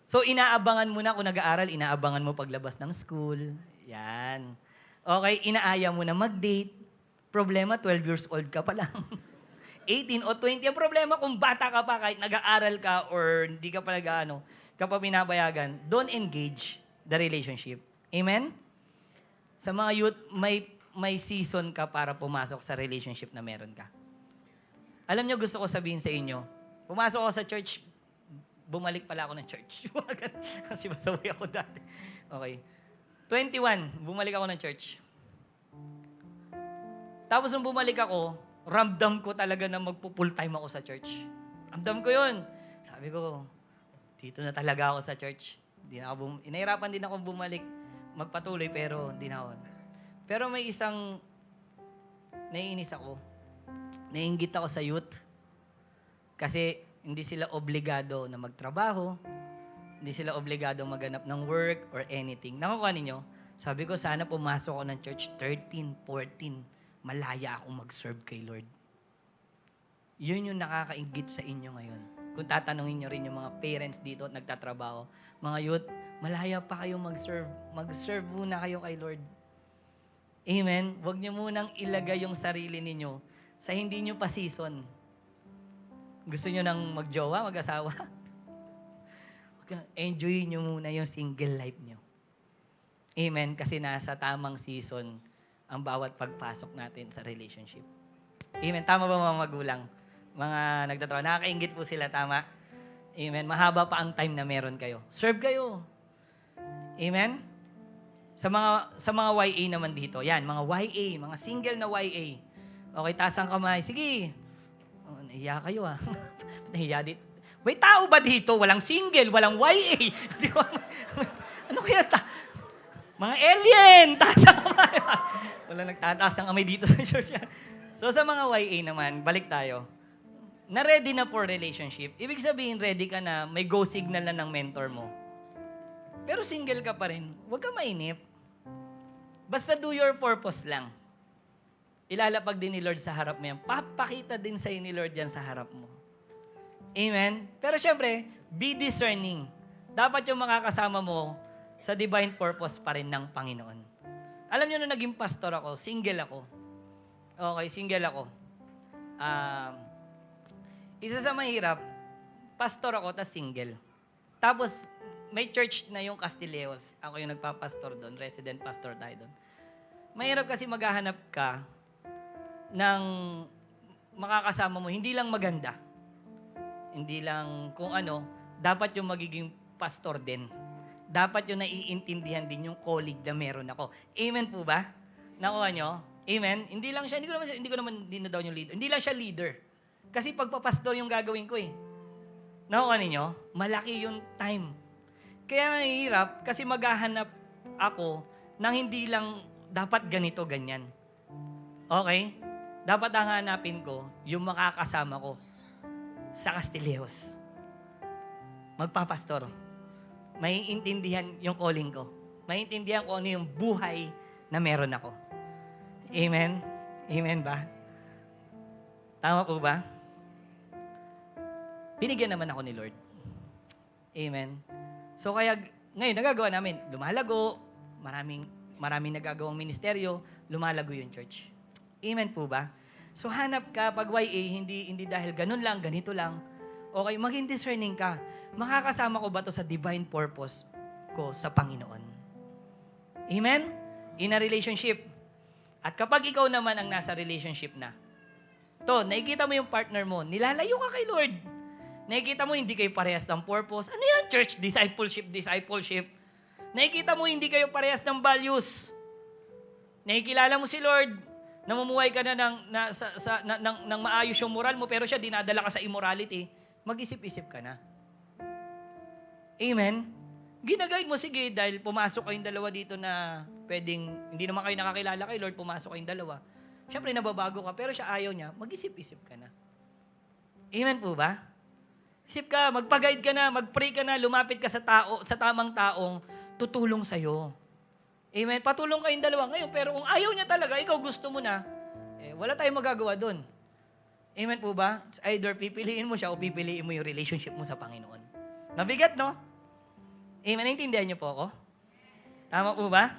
Speaker 5: So, inaabangan mo na kung nag-aaral, inaabangan mo paglabas ng school. Yan. Okay, inaaya mo na mag-date. Problema, 12 years old ka pa lang. 18 o 20. Ang problema kung bata ka pa, kahit nag-aaral ka or hindi ka pa ka pa pinapayagan, don't engage the relationship. Amen? Sa mga youth, may season ka para pumasok sa relationship na meron ka. Alam nyo, gusto ko sabihin sa inyo, pumasok ako sa church, bumalik pala ako ng church. Kasi masaway ako dati. Okay. 21, bumalik ako ng church. Tapos nung bumalik ako, ramdam ko talaga na magpo-full time ako sa church. Ramdam ko yun. Sabi ko, dito na talaga ako sa church. Inahirapan din ako bumalik, magpatuloy, pero hindi na ako. Pero may isang naiinis ako. Naiinggit ako sa youth. Kasi hindi sila obligado na magtrabaho. Hindi sila obligado maghanap ng work or anything. Nakukuha ninyo? Sabi ko, sana pumasok ako ng church 13, 14. Malaya akong mag-serve kay Lord. Yun yung nakakainggit sa inyo ngayon. Kung tatanungin nyo rin yung mga parents dito at nagtatrabaho, mga youth, malaya pa kayo mag-serve. Mag-serve muna kayo kay Lord. Amen? Huwag nyo munang ilagay yung sarili ninyo sa hindi nyo pa season. Gusto nyo nang magjowa, mag-asawa? Enjoy nyo muna yung single life nyo. Amen? Kasi nasa tamang season ang bawat pagpasok natin sa relationship. Amen? Tama ba mga magulang? Mga nagtatrabaho, nakakaingit po sila, tama? Amen? Mahaba pa ang time na meron kayo. Serve kayo. Amen? Sa mga YA naman dito, yan, mga YA, mga single na YA. Okay, taas ang kamay. Sige. Nahiya kayo Nahiya dito. May tao ba dito? Walang single, walang YA. Di ko, ano kaya mga alien! Taas ang kamay. Wala nagtataas ang kamay dito sa church. So sa mga YA naman, balik tayo. Na-ready na for relationship. Ibig sabihin, ready ka na, may go signal na ng mentor mo. Pero single ka pa rin, huwag ka mainip. Basta do your purpose lang. Ilalapag din ni Lord sa harap mo yan. Papakita din sa'yo ni Lord yan sa harap mo. Amen? Pero syempre, be discerning. Dapat yung makakasama mo sa divine purpose pa rin ng Panginoon. Alam niyo, nung naging pastor ako, single ako. Okay, single ako. Isa sa mahirap, pastor ako, tas single. Tapos, may church na yung Castilleos. Ako yung nagpapastor doon, resident pastor tayo doon. Mahirap kasi maghahanap ka ng makakasama mo, hindi lang maganda. Hindi lang kung ano, dapat yung magiging pastor din. Dapat yung naiintindihan din yung colleague na meron ako. Amen po ba? Nakuha nyo? Amen? Hindi lang siya, hindi ko naman daw yung leader. Hindi lang siya leader. Kasi pagpapastor yung gagawin ko eh. Nakuha ninyo? Malaki yung time. Kaya nahihirap kasi maghahanap ako na hindi lang dapat ganito, ganyan. Okay? Dapat ang hanapin ko, yung makakasama ko sa Castillejos. Magpapastor. May intindihan yung calling ko. May intindihan ko ano yung buhay na meron ako. Amen? Amen ba? Tama po ba? Binigyan naman ako ni Lord. Amen? So kaya ngayon, nagagawa namin, lumalago, maraming nagagawang ministeryo, lumalago yung church. Amen po ba? So hanap ka, pag YA, hindi dahil ganun lang, ganito lang. Okay, maging discerning ka. Makakasama ko ba to sa divine purpose ko sa Panginoon? Amen? In a relationship. At kapag ikaw naman ang nasa relationship na, nakikita mo yung partner mo, nilalayo ka kay Lord. Nakikita mo hindi kayo parehas ng purpose. Ano yan? Church discipleship. Nakikita mo hindi kayo parehas ng values. Nakikilala mo si Lord, namumuhay ka na ng maayos yung moral mo, pero siya dinadala ka sa immorality, mag-isip-isip ka na. Amen? Ginaguide mo, sige, dahil pumasok kayong dalawa dito na pwedeng, hindi naman kayo nakakilala kay Lord, pumasok kayong dalawa. Siyempre, nababago ka, pero siya ayaw niya, mag-isip-isip ka na. Amen po ba? Isip ka, magpag-guide ka na, mag-pray ka na, lumapit ka sa tamang taong tutulong sa'yo. Amen? Patulong kayong dalawa ngayon, pero kung ayaw niya talaga, ikaw gusto mo na, wala tayong magagawa doon. Amen po ba? It's either pipiliin mo siya o pipiliin mo yung relationship mo sa Panginoon. Mabigat, no? Amen? Naintindihan niyo po ako? Tama po ba?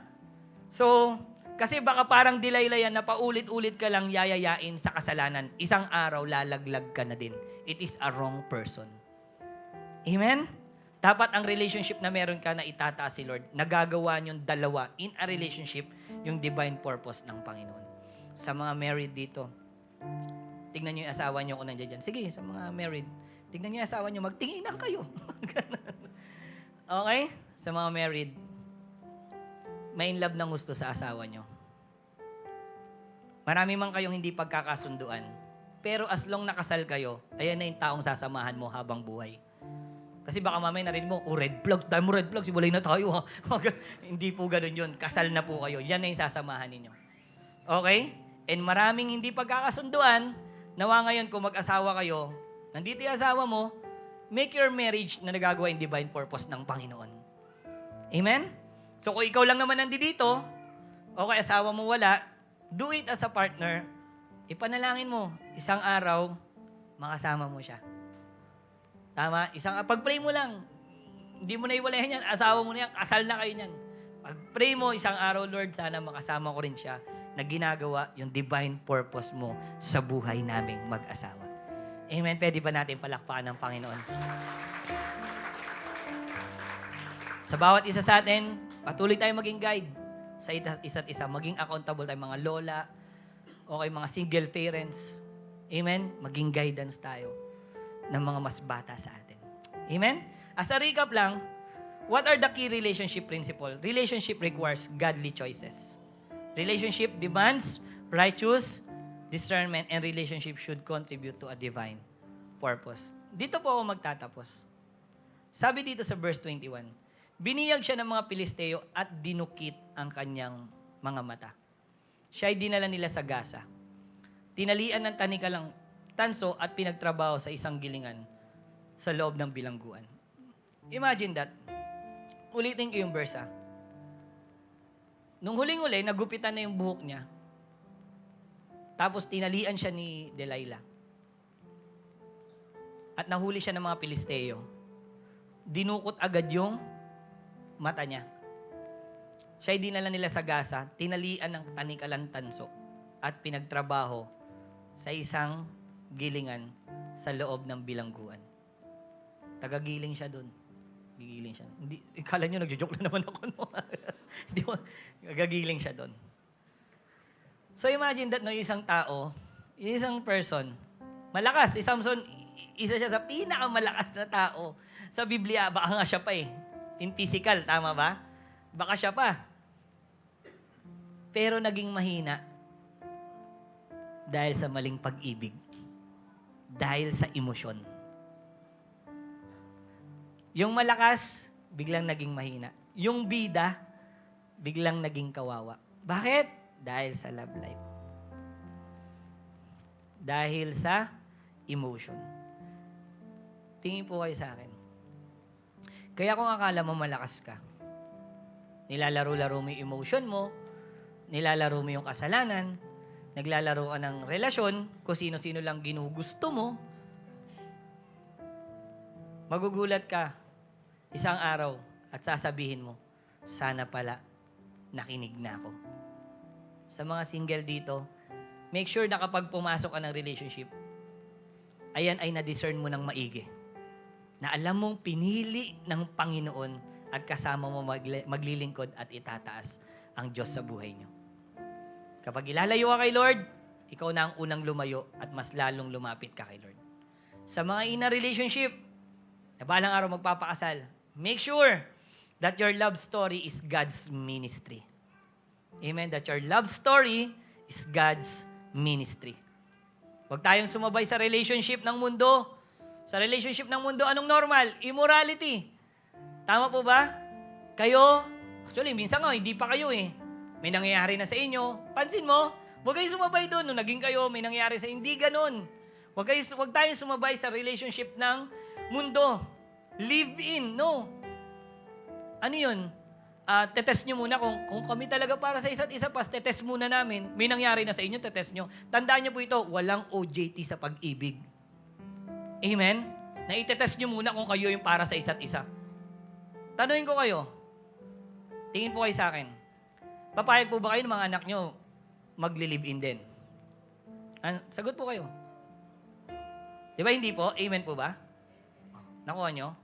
Speaker 5: So, kasi baka parang dilaylayan na paulit-ulit ka lang yayayain sa kasalanan. Isang araw, lalaglag ka na din. It is a wrong person. Amen? Dapat ang relationship na meron ka na itataas si Lord, nagagawa niyong dalawa in a relationship yung divine purpose ng Panginoon. Sa mga married dito, tignan niyo yung asawa niyo kung nandiyan dyan. Sige, sa mga married, tignan niyo yung asawa niyo, magtinginan kayo. Okay? Sa mga married, may in love ng gusto sa asawa niyo. Marami man kayong hindi pagkakasunduan, pero as long nakasal kayo, ayan na yung taong sasamahan mo habang buhay. Kasi baka mamaya narinig mo, red flag, dahil mo red flag, sibulay na tayo ha. Hindi po ganun yun. Kasal na po kayo. Yan na yung sasamahan ninyo. Okay? And maraming hindi pagkakasunduan, nawa ngayon kung mag-asawa kayo, nandito yung asawa mo, make your marriage na nagagawa yung divine purpose ng Panginoon. Amen? So kung ikaw lang naman nandito, okay, asawa mo wala, do it as a partner. Ipanalangin mo, isang araw, makasama mo siya. Tama? Pag-pray mo lang, hindi mo na iwalayan yan, asawa mo na yan, kasal na kayo niyan. Pag-pray mo, isang araw, Lord, sana makasama ko rin siya na ginagawa yung divine purpose mo sa buhay naming mag-asawa. Amen? Pwede ba natin palakpakan ng Panginoon? Sa bawat isa sa atin, patuloy tayong maging guide sa isa't isa. Maging accountable tayo, mga lola, okay, mga single parents. Amen? Maging guidance tayo ng mga mas bata sa atin. Amen? As a recap lang, what are the key relationship principles? Relationship requires godly choices. Relationship demands righteous discernment, and relationship should contribute to a divine purpose. Dito po ako magtatapos. Sabi dito sa verse 21, biniyag siya ng mga Pilisteo at dinukit ang kanyang mga mata. Siya ay dinala nila sa Gaza. Tinalian ng tanikalang tanso at pinagtrabaho sa isang gilingan sa loob ng bilangguan. Imagine that. Ulitin ko yung verse. Nung huling-huli, nagupitan na yung buhok niya. Tapos tinalian siya ni Delilah. At nahuli siya ng mga Pilisteo. Dinukot agad yung mata niya. Siya ay dinala nila sa Gaza, tinalian ng tanikalang tanso at pinagtrabaho sa isang gilingan sa loob ng bilangguan. Tagagiling siya doon. Gigiling siya. Hindi, ikala nyo, nagjo-joke na naman ako. No? Hindi mo, gagagiling siya doon. So imagine that, no, isang tao, isang person, malakas. Si Samson, isa siya sa pinakamalakas na tao sa Biblia. Baka nga siya pa eh. In physical, tama ba? Baka siya pa. Pero naging mahina dahil sa maling pag-ibig. Dahil sa emosyon. Yung malakas, biglang naging mahina. Yung bida, biglang naging kawawa. Bakit? Dahil sa love life. Dahil sa emotion. Tingin po kayo sa akin. Kaya kung akala mo malakas ka, nilalaro-laro mo yung emotion mo, nilalaro mo yung kasalanan, naglalaro ka ng relasyon, kung sino-sino lang ginugusto mo, magugulat ka isang araw at sasabihin mo, sana pala nakinig na ako. Sa mga single dito, make sure na kapag pumasok ka ng relationship, ayan ay na-discern mo ng maigi. Na alam mong pinili ng Panginoon at kasama mo maglilingkod at itataas ang Diyos sa buhay niyo. Kapag ilalayo ka kay Lord, ikaw na ang unang lumayo at mas lalong lumapit ka kay Lord. Sa mga ina relationship, na balang araw magpapakasal, make sure that your love story is God's ministry. Amen? That your love story is God's ministry. Huwag tayong sumabay sa relationship ng mundo. Sa relationship ng mundo, anong normal? Immorality. Tama po ba? Kayo, actually, minsan nga, hindi pa kayo eh. May nangyayari na sa inyo. Pansin mo, huwag kayo sumabay doon. Nung naging kayo, may nangyayari sa hindi ganun. Huwag tayong sumabay sa relationship ng mundo. Live in, no. Ano yun? Tetest nyo muna kung kami talaga para sa isa't isa, pas tetest muna namin. May nangyari na sa inyo, tetest nyo. Tandaan nyo po ito, walang OJT sa pag-ibig. Amen? Na itetest nyo muna kung kayo yung para sa isa't isa. Tanungin ko kayo, tingin po kayo sa akin, papayag po ba kayo ng mga anak nyo magli-live-in din? Sagot po kayo. Di ba hindi po? Amen po ba? Nakuha nyo?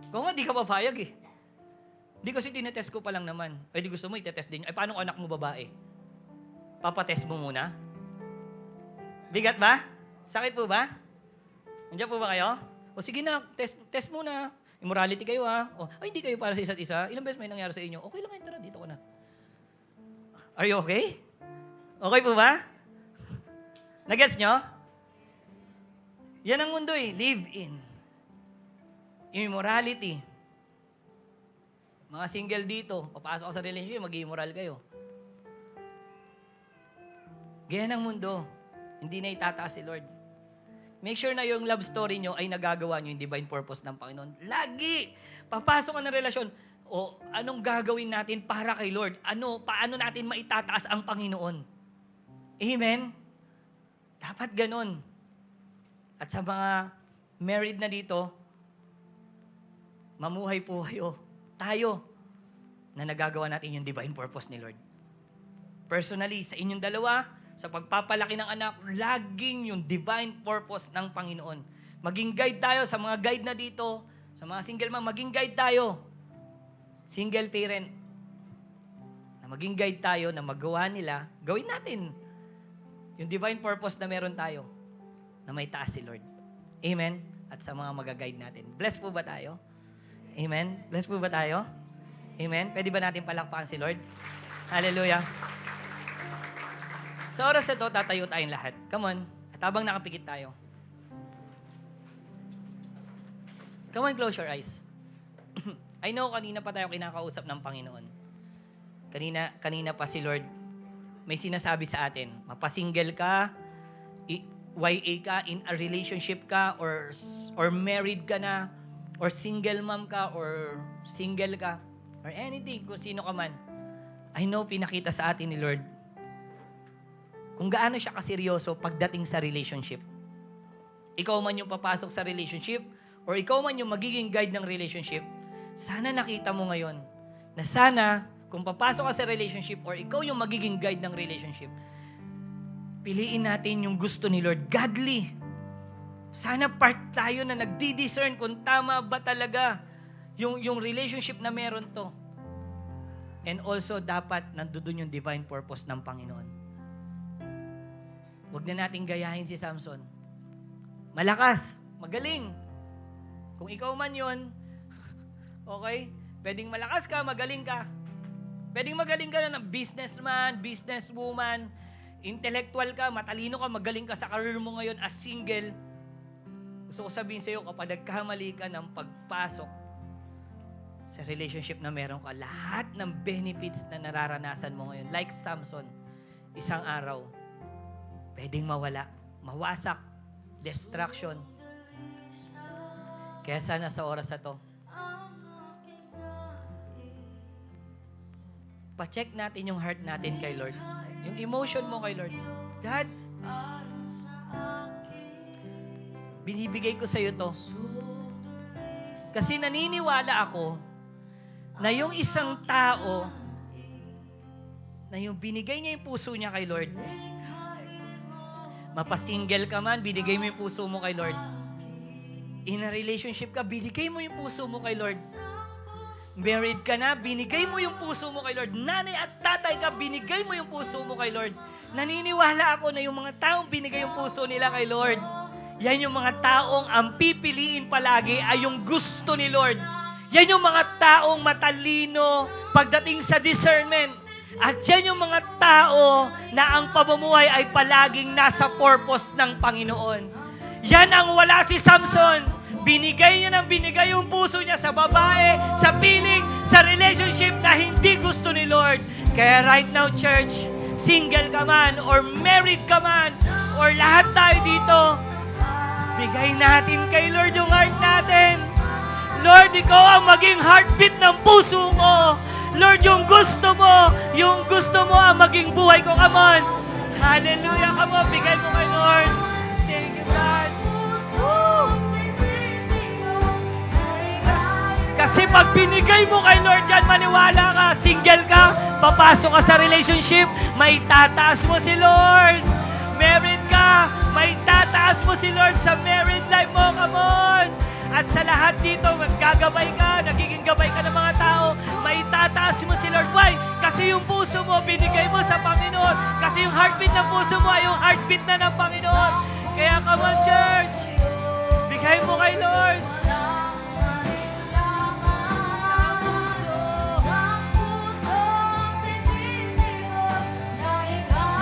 Speaker 5: Kung nga, di ka papayag eh. Di kasi tinetest ko pa lang naman. Eh di gusto mo itetest din. Ay paano kung anak mo babae? Papatest mo muna? Bigat ba? Sakit po ba? Nandiyan po ba kayo? O sige na, test muna. Immorality kayo ha. O, ay hindi kayo para sa isa't isa. Ilang beses may nangyari sa inyo? Okay lang kayo, tara dito ko na. Are you okay? Okay po ba? Nagets nyo? Yan ang mundo eh. Live in. Immorality. Mga single dito, papasok ka sa relationship, mag-immoral kayo. Ganyan ang mundo. Hindi na itataas si Lord. Make sure na yung love story nyo ay nagagawa nyo yung divine purpose ng Panginoon. Lagi! Papasok ka ng relasyon, o anong gagawin natin para kay Lord? Paano natin maitataas ang Panginoon? Amen? Dapat ganon. At sa mga married na dito, mamuhay po tayo na nagagawa natin yung divine purpose ni Lord. Personally, sa inyong dalawa, sa pagpapalaki ng anak, laging yung divine purpose ng Panginoon. Maging guide tayo sa mga guide na dito, sa mga single mom, maging guide tayo. Single parent, na maging guide tayo, na magawa nila, gawin natin yung divine purpose na meron tayo, na may taas si Lord. Amen? At sa mga magaguide natin. Bless po ba tayo? Amen? Bless po ba tayo? Amen? Pwede ba natin palakpakan si Lord? Hallelujah. Sa oras na ito, tatayo tayong lahat. Come on. At habang nakapikit tayo. Come on, close your eyes. I know kanina pa tayo kinakausap ng Panginoon. Kanina pa si Lord may sinasabi sa atin. Mapasingle ka, YA ka, in a relationship ka, or married ka na, or single mom ka, or single ka, or anything, kung sino ka man. I know pinakita sa atin ni Lord kung gaano siya kaseryoso pagdating sa relationship. Ikaw man yung papasok sa relationship, or ikaw man yung magiging guide ng relationship, sana nakita mo ngayon na sana, kung papasok ka sa relationship, or ikaw yung magiging guide ng relationship, piliin natin yung gusto ni Lord, godly. Sana part tayo na nagdi-discern kung tama ba talaga yung relationship na meron to. And also, dapat nandoon yung divine purpose ng Panginoon. Huwag na natin gayahin si Samson. Malakas, magaling. Kung ikaw man yun, okay, pwedeng malakas ka, magaling ka. Pwedeng magaling ka na ng businessman, businesswoman, intellectual ka, matalino ka, magaling ka sa career mo ngayon as single. Gusto ko sabihin sa iyo, kapag nagkamali ka ng pagpasok sa relationship na meron ka, lahat ng benefits na nararanasan mo ngayon, like Samson, isang araw, pwedeng mawala, mawasak, destruction. Kaya sana sa oras na to, pa-check natin yung heart natin kay Lord. Yung emotion mo kay Lord. God, binibigay ko sa iyo to. Kasi naniniwala ako na yung isang tao na yung binigay niya yung puso niya kay Lord, mapasingle ka man, binigay mo yung puso mo kay Lord. In a relationship ka, binigay mo yung puso mo kay Lord. Married ka na, binigay mo yung puso mo kay Lord. Nanay at tatay ka, binigay mo yung puso mo kay Lord. Naniniwala ako na yung mga taong binigay yung puso nila kay Lord, yan yung mga taong ang pipiliin palagi ay yung gusto ni Lord. Yan yung mga taong matalino pagdating sa discernment. At yan yung mga tao na ang pamumuhay ay palaging nasa purpose ng Panginoon. Yan ang wala si Samson. Binigay niya ng binigay yung puso niya sa babae, sa piling, sa relationship na hindi gusto ni Lord. Kaya right now, church, single ka man, or married ka man, or lahat tayo dito, bigay natin kay Lord yung heart natin. Lord, ikaw ang maging heartbeat ng puso ko. Lord, yung gusto mo ang maging buhay ko. Come on. Hallelujah. Come on, bigay mo kay Lord. Thank you, God. Woo! Kasi pag binigay mo kay Lord yan, maniwala ka, single ka, papasok ka sa relationship, may tataas mo si Lord. Married ka, may tataas mo si Lord sa married life mo. Come on! At sa lahat dito, maggagabay ka, nagiging gabay ka ng mga tao, may tataas mo si Lord. Why? Kasi yung puso mo, binigay mo sa Panginoon. Kasi yung heartbeat ng puso mo ay yung heartbeat na ng Panginoon. Kaya come on, church! Bigay mo kay Lord.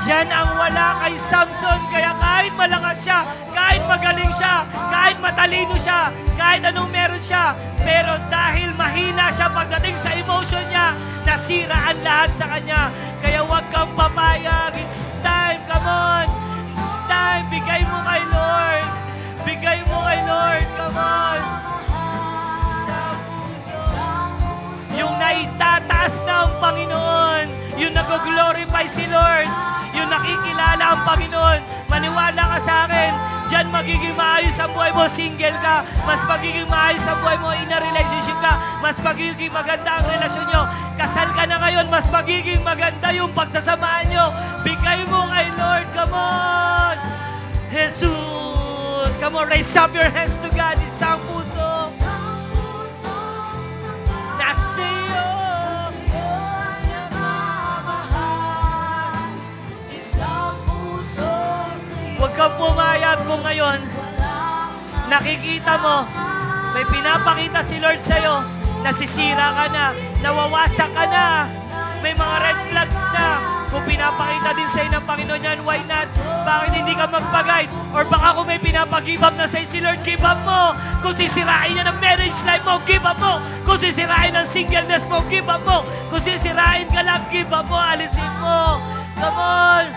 Speaker 5: Yan ang wala kay Samson. Kaya kahit malakas siya, kahit magaling siya, kahit matalino siya, kahit anong meron siya, pero dahil mahina siya pagdating sa emotion niya, nasira ang lahat sa kanya. Kaya huwag kang papayag. It's time. Come on. It's time. Bigay mo kay Lord. Bigay mo kay Lord. Come on. Yung naitataas na ang Panginoon, yung nag-glorify si Lord, yung nakikilala ang Panginoon, maniwala ka sa akin, dyan magiging maayos ang buhay mo, single ka, mas magiging maayos ang buhay mo, in a relationship ka, mas magiging maganda ang relasyon nyo, kasal ka na ngayon, mas magiging maganda yung pagsasamaan nyo, bigay mo kay Lord, come on! Jesus! Come on, raise up your hands to God, isang puso, nasa iyo. Huwag kang pumayag kung ngayon nakikita mo, may pinapakita si Lord sa'yo, nasisira ka na, nawawasak ka na, may mga red flags na. Kung pinapakita din sa'yo ng Panginoon yan, why not? Bakit hindi ka magpag-guide? Or baka kung may pinapag-give up na sa'yo si Lord, give up mo. Kung sisirain niya ng marriage life mo, give up mo. Kung sisirain ng singleness mo, give up mo. Kung sisirain ka lang, give up mo, alisin mo. Come on!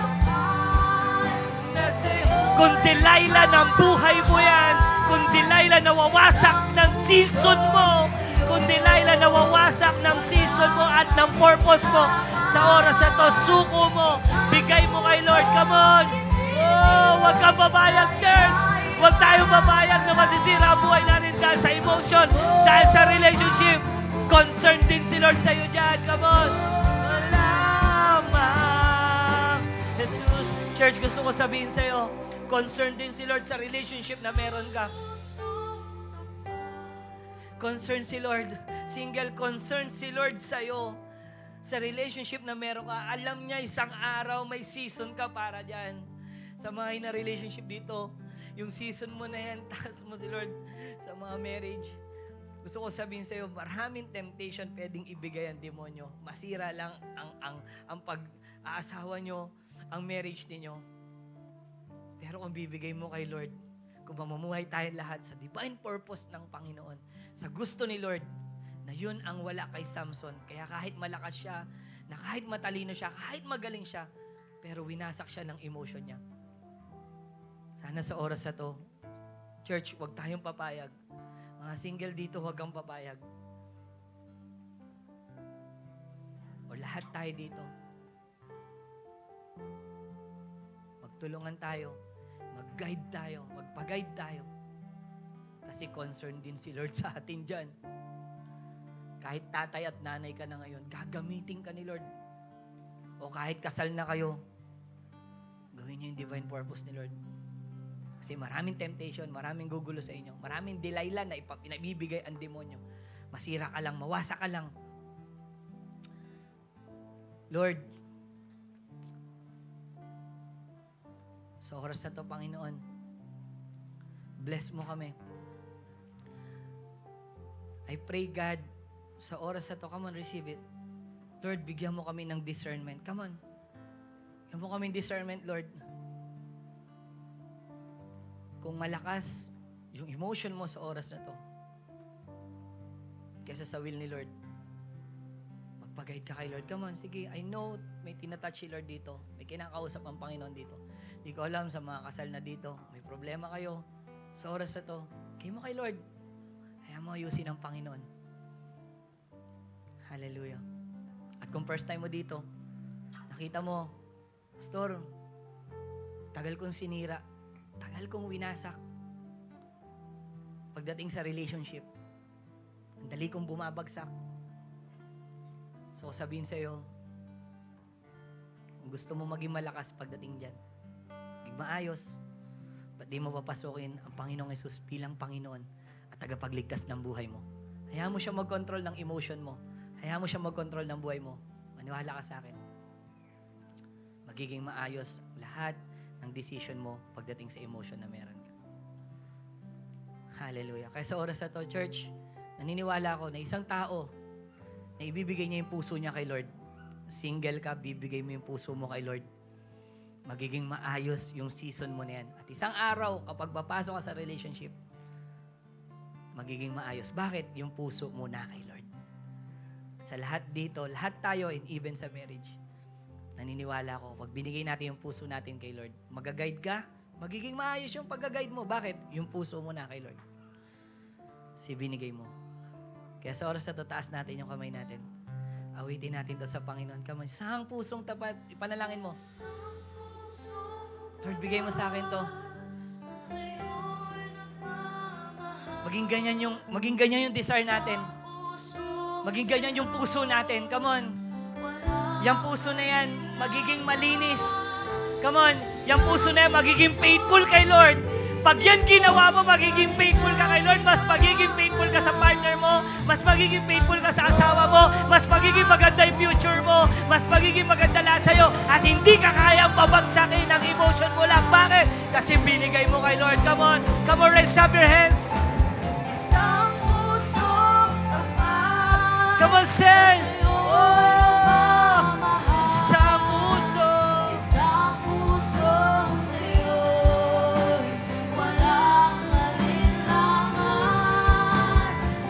Speaker 5: Kung Delilah ng buhay mo yan, kung Delilah nawawasak ng season mo, kung Delilah nawawasak ng season mo at ng purpose mo, sa oras na to, suko mo, bigay mo kay Lord, come on! Oh, huwag kang babayag, church! Huwag tayong babayag na masisira ang buhay natin dahil sa emotion, dahil sa relationship. Concerned din si Lord sa'yo dyan, come on! Lamang! Jesus, church, gusto ko sabihin sa'yo, concerned din si Lord sa relationship na meron ka. Concerned si Lord. Single, concerned si Lord sa'yo. Sa relationship na meron ka. Alam niya, isang araw may season ka para dyan. Sa mga ina relationship dito, yung season mo na yan, taas mo si Lord sa mga marriage. Gusto ko sabihin sa'yo, maraming temptation pwedeng ibigay ang demonyo. Masira lang ang pag-aasawa nyo, ang marriage ninyo. Pero kung bibigay mo kay Lord, kung mamumuhay tayo lahat sa divine purpose ng Panginoon, sa gusto ni Lord, na yun ang wala kay Samson. Kaya kahit malakas siya, na kahit matalino siya, kahit magaling siya, pero winasak siya ng emotion niya. Sana sa oras na to, church, huwag tayong papayag. Mga single dito, huwag kang papayag. O lahat tayo dito. Magtulungan tayo, mag-guide tayo, magpa-guide tayo. Kasi concerned din si Lord sa atin dyan. Kahit tatay at nanay ka na ngayon, gagamitin ka ni Lord. O kahit kasal na kayo, gawin niyo yung divine purpose ni Lord. Kasi maraming temptation, maraming gugulo sa inyo, maraming Delilah na pinabibigay ang demonyo. Masira ka lang, mawasa ka lang. Lord, sa oras na to, Panginoon, bless mo kami. I pray, God, sa oras na to, come on, receive it. Lord, bigyan mo kami ng discernment. Come on. Bigyan mo kami ng discernment, Lord. Kung malakas yung emotion mo sa oras na to, kesa sa will ni Lord, magpag-guide ka kay Lord. Come on, sige, I know may tinatouch si Lord dito. May kinakausap ang Panginoon dito. Hindi ko alam sa mga kasal na dito, may problema kayo. Sa oras na to, kay mo kay Lord. Kaya mo ayusin ang Panginoon. Hallelujah. At kung first time mo dito, nakita mo, Pastor, tagal kong sinira, tagal kong winasak. Pagdating sa relationship, ang dali kong bumabagsak. So sabihin sa'yo, kung gusto mo maging malakas pagdating dyan, maging maayos, ba't di mo papasukin ang Panginoong Yesus bilang Panginoon at tagapagligtas ng buhay mo? Hayaan mo siya mag-control ng emotion mo. Hayaan mo siya mag-control ng buhay mo. Maniwala ka sa akin. Magiging maayos lahat ng decision mo pagdating sa emotion na meron ka. Hallelujah. Kaya sa oras na to, church, naniniwala ako na isang tao na ibibigay niya yung puso niya kay Lord. Single ka, bibigay mo yung puso mo kay Lord. Magiging maayos yung season mo na yan. At isang araw, kapag papasok ka sa relationship, magiging maayos. Bakit? Yung puso mo na kay Lord. Sa lahat dito, lahat tayo, and even sa marriage, naniniwala ko, pag binigay natin yung puso natin kay Lord, mag-guide ka, magiging maayos yung pag-guide mo. Bakit? Yung puso mo na kay Lord. Si binigay mo. Kaya sa oras na to, taas natin yung kamay natin. Awitin natin to sa Panginoon. Come on, isang pusong tapat, ipanalangin mo. Lord, bigay mo sa akin to. Maging ganyan yung desire natin. Maging ganyan yung puso natin. Come on. Yung puso na yan, magiging malinis. Come on. Yung puso na yan, magiging faithful kay Lord. Pag yan ginawa mo, magiging faithful ka kay Lord, mas magiging faithful ka sa partner mo, mas magiging faithful ka sa asawa mo, mas magiging maganda yung future mo, mas magiging maganda lahat sa'yo, at hindi ka kayang pabagsakin ng emotion mo lang. Bakit? Kasi binigay mo kay Lord. Come on, raise up your hands.
Speaker 2: Isang pusong tapat.
Speaker 5: Come on, sing. Oh,
Speaker 2: Isang pusong sa'yo'y walang alinlangan.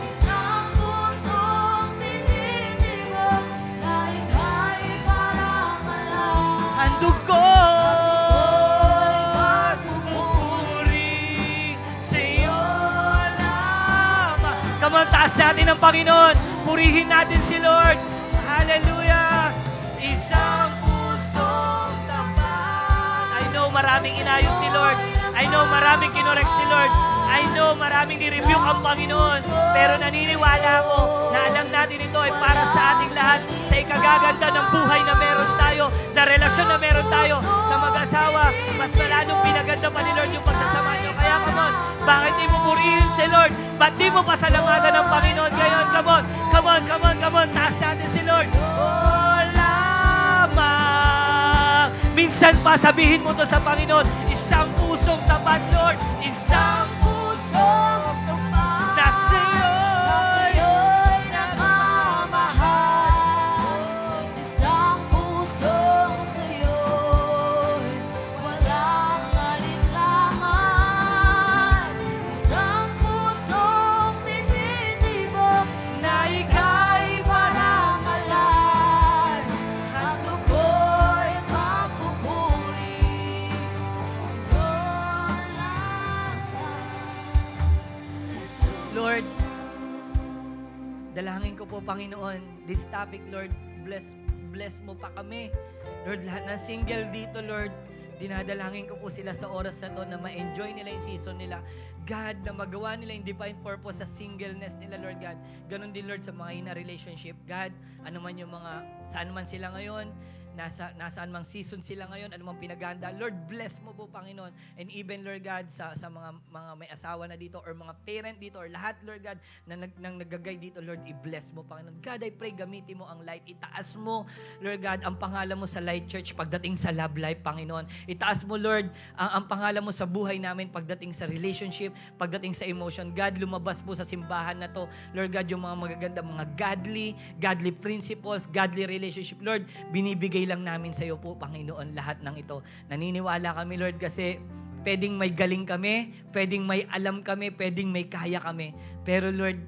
Speaker 2: Isang pusong tinitibok na ika'y parang alam.
Speaker 5: handog ko pupuri sa'yo lamang. Come on, taas natin ang Panginoon. Purihin natin si Lord. Hallelujah. Isang pusong tapat. I know maraming inayos si Lord. I know maraming kinorek si Lord. I know maraming ni-rebuke ang Panginoon. Pero naniniwala ako na alam natin ito ay para sa ating lahat, sa ikagaganda ng buhay na meron tayo, na relasyon na meron tayo sa mag-asawa. Mas malalong pinaganda pa ni Lord yung pagsasama nyo. Kaya come on, bakit di mo purihin si Lord? Ba't di mo pasalamatan ng Panginoon ngayon? Come on, taas natin si Lord. Oh, lamang. Minsan pa sabihin mo to sa Panginoon, isang pusong tapat, Lord. Isang
Speaker 2: Pusong tapat
Speaker 5: na
Speaker 2: sa'yo'y nagmamahal. Isang pusong sa'yo'y walang alinlangan. Isang pusong tinitibok
Speaker 5: na ikaw Lord, dalangin ko po, Panginoon, this topic, Lord, bless mo pa kami. Lord, lahat ng single dito, Lord, dinadalangin ko po sila sa oras na to na ma-enjoy nila yung season nila. God, na magawa nila yung divine purpose sa singleness nila, Lord God. Ganon din, Lord, sa mga ina relationship. God, ano man yung mga, saan man sila ngayon, nasaan mang season sila ngayon, ano mang pinaganda. Lord, bless mo po, Panginoon. And even, Lord God, sa mga may asawa na dito or mga parent dito or lahat, Lord God, na nagagay dito, Lord, i-bless mo, Panginoon. God, I pray, gamitin mo ang light. Itaas mo, Lord God, ang pangalan mo sa Light Church pagdating sa love life, Panginoon. Itaas mo, Lord, ang pangalan mo sa buhay namin pagdating sa relationship, pagdating sa emotion. God, lumabas po sa simbahan na to. Lord God, yung mga magaganda, mga godly principles, godly relationship. Lord, binibigay lang namin sa iyo po, Panginoon, lahat ng ito. Naniniwala kami, Lord, kasi pwedeng may galing kami, pwedeng may alam kami, pwedeng may kaya kami. Pero Lord,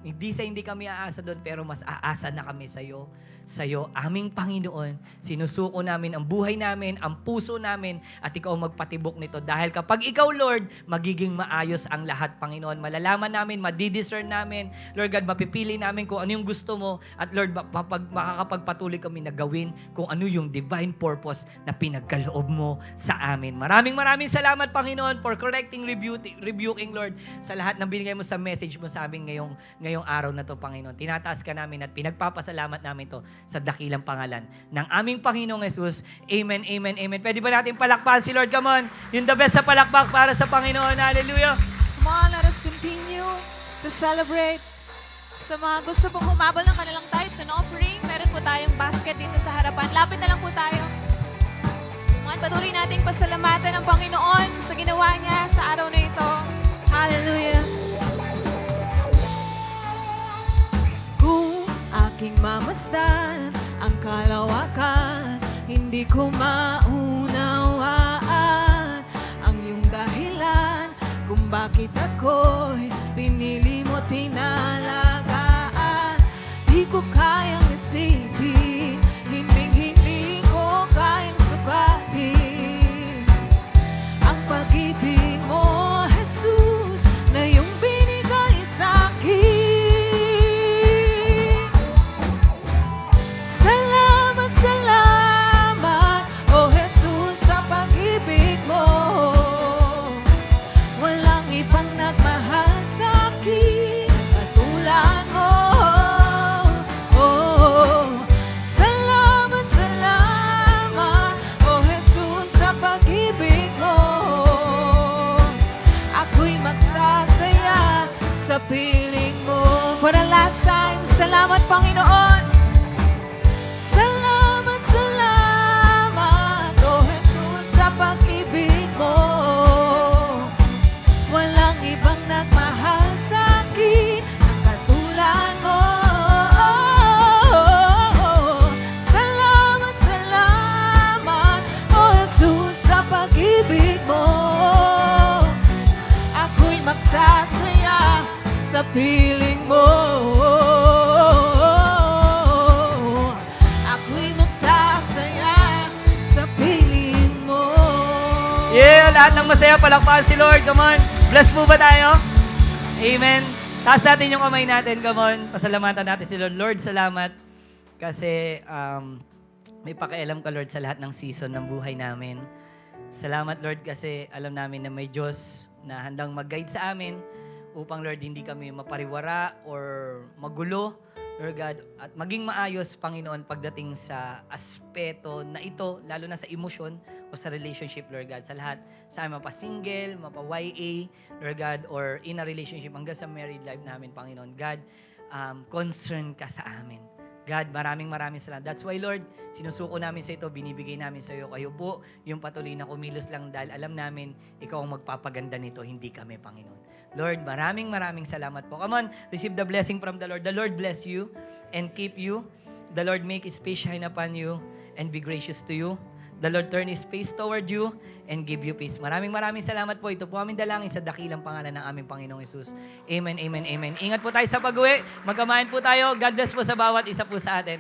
Speaker 5: hindi kami aasa doon, pero mas aasa na kami sa iyo. Sa iyo, aming Panginoon, sinusuko namin ang buhay namin, ang puso namin, at ikaw magpatibok nito. Dahil kapag ikaw, Lord, magiging maayos ang lahat, Panginoon. Malalaman namin, madidiscern namin, Lord God, mapipili namin kung ano yung gusto mo, at Lord, makakapagpatuloy kami na gawin kung ano yung divine purpose na pinagkaloob mo sa amin. Maraming salamat, Panginoon, for correcting, rebuking, Lord, sa lahat ng binigay mo sa message mo sa amin ngayong araw na to, Panginoon. Tinataas ka namin at pinagpapasalamat namin to sa dakilang pangalan ng aming Panginoong Jesus. Amen, amen, amen. Pwede ba natin palakpakan si Lord? Come on. Yung the best sa palakpak para sa Panginoon. Hallelujah.
Speaker 1: Come on, let us continue to celebrate. Sa mga gusto pong humabol ng kanilang tithes and offering, meron po tayong basket dito sa harapan. Lapit na lang po tayo. Mga patuloy nating pasalamatan ang Panginoon sa ginawa niya sa araw na ito. Hallelujah.
Speaker 6: Kung aking mamasdan ang kalawakan, hindi ko maunawaan ang iyong dahilan kung bakit ako'y pinili mo tinalagaan. Di ko kayang isipin, hindi ko kayang sukatin ang pag-ibig mo, Jesus, na iyong binigay sa'kin. Salamat, oh Jesus, sa pag-ibig mo. Walang ibang nagmahal sa'kin katulad mo. Oh, salamat, oh Jesus, sa pag-ibig mo. Ako'y magsasaya sa piling mo.
Speaker 1: For the last time, salamat, Panginoon.
Speaker 6: Salamat, oh Jesus, sa pag-ibig mo. Walang ibang nagmahal sa'kin ang katulad mo. Salamat, oh Jesus, sa pag-ibig mo. Ako'y magsasaya sa piling mo. Ako'y magsasaya sa piling mo.
Speaker 5: Yeah, lahat ng masaya, palakpakan si Lord. Come on. Bless po ba tayo? Amen. Taas natin yung kamay natin. Come on. Pasalamatan natin si Lord. Lord, salamat. Kasi may pakialam ka, Lord, sa lahat ng season ng buhay namin. Salamat, Lord, kasi alam namin na may Diyos na handang mag-guide sa amin upang, Lord, hindi kami mapariwara or magulo, Lord God, at maging maayos, Panginoon, pagdating sa aspeto na ito, lalo na sa emosyon o sa relationship, Lord God, sa lahat, sa amin, mapa-single, mapa-YA, Lord God, or in a relationship, hanggang sa married life namin, Panginoon. God, concern ka sa amin. God, maraming salamat. That's why, Lord, sinusuko namin sa ito, binibigay namin sa iyo. Kayo po, yung patuloy na kumilos lang dahil alam namin, ikaw ang magpapaganda nito, hindi kami, Panginoon. Lord, maraming salamat po. Come on, receive the blessing from the Lord. The Lord bless you and keep you. The Lord make His face shine upon you and be gracious to you. The Lord turn His face toward you and give you peace. Maraming salamat po. Ito po aming dalangin sa dakilang pangalan ng aming Panginoong Hesus. Amen, amen, amen. Ingat po tayo sa pag-uwi. Magkamain po tayo. God bless po sa bawat isa po sa atin.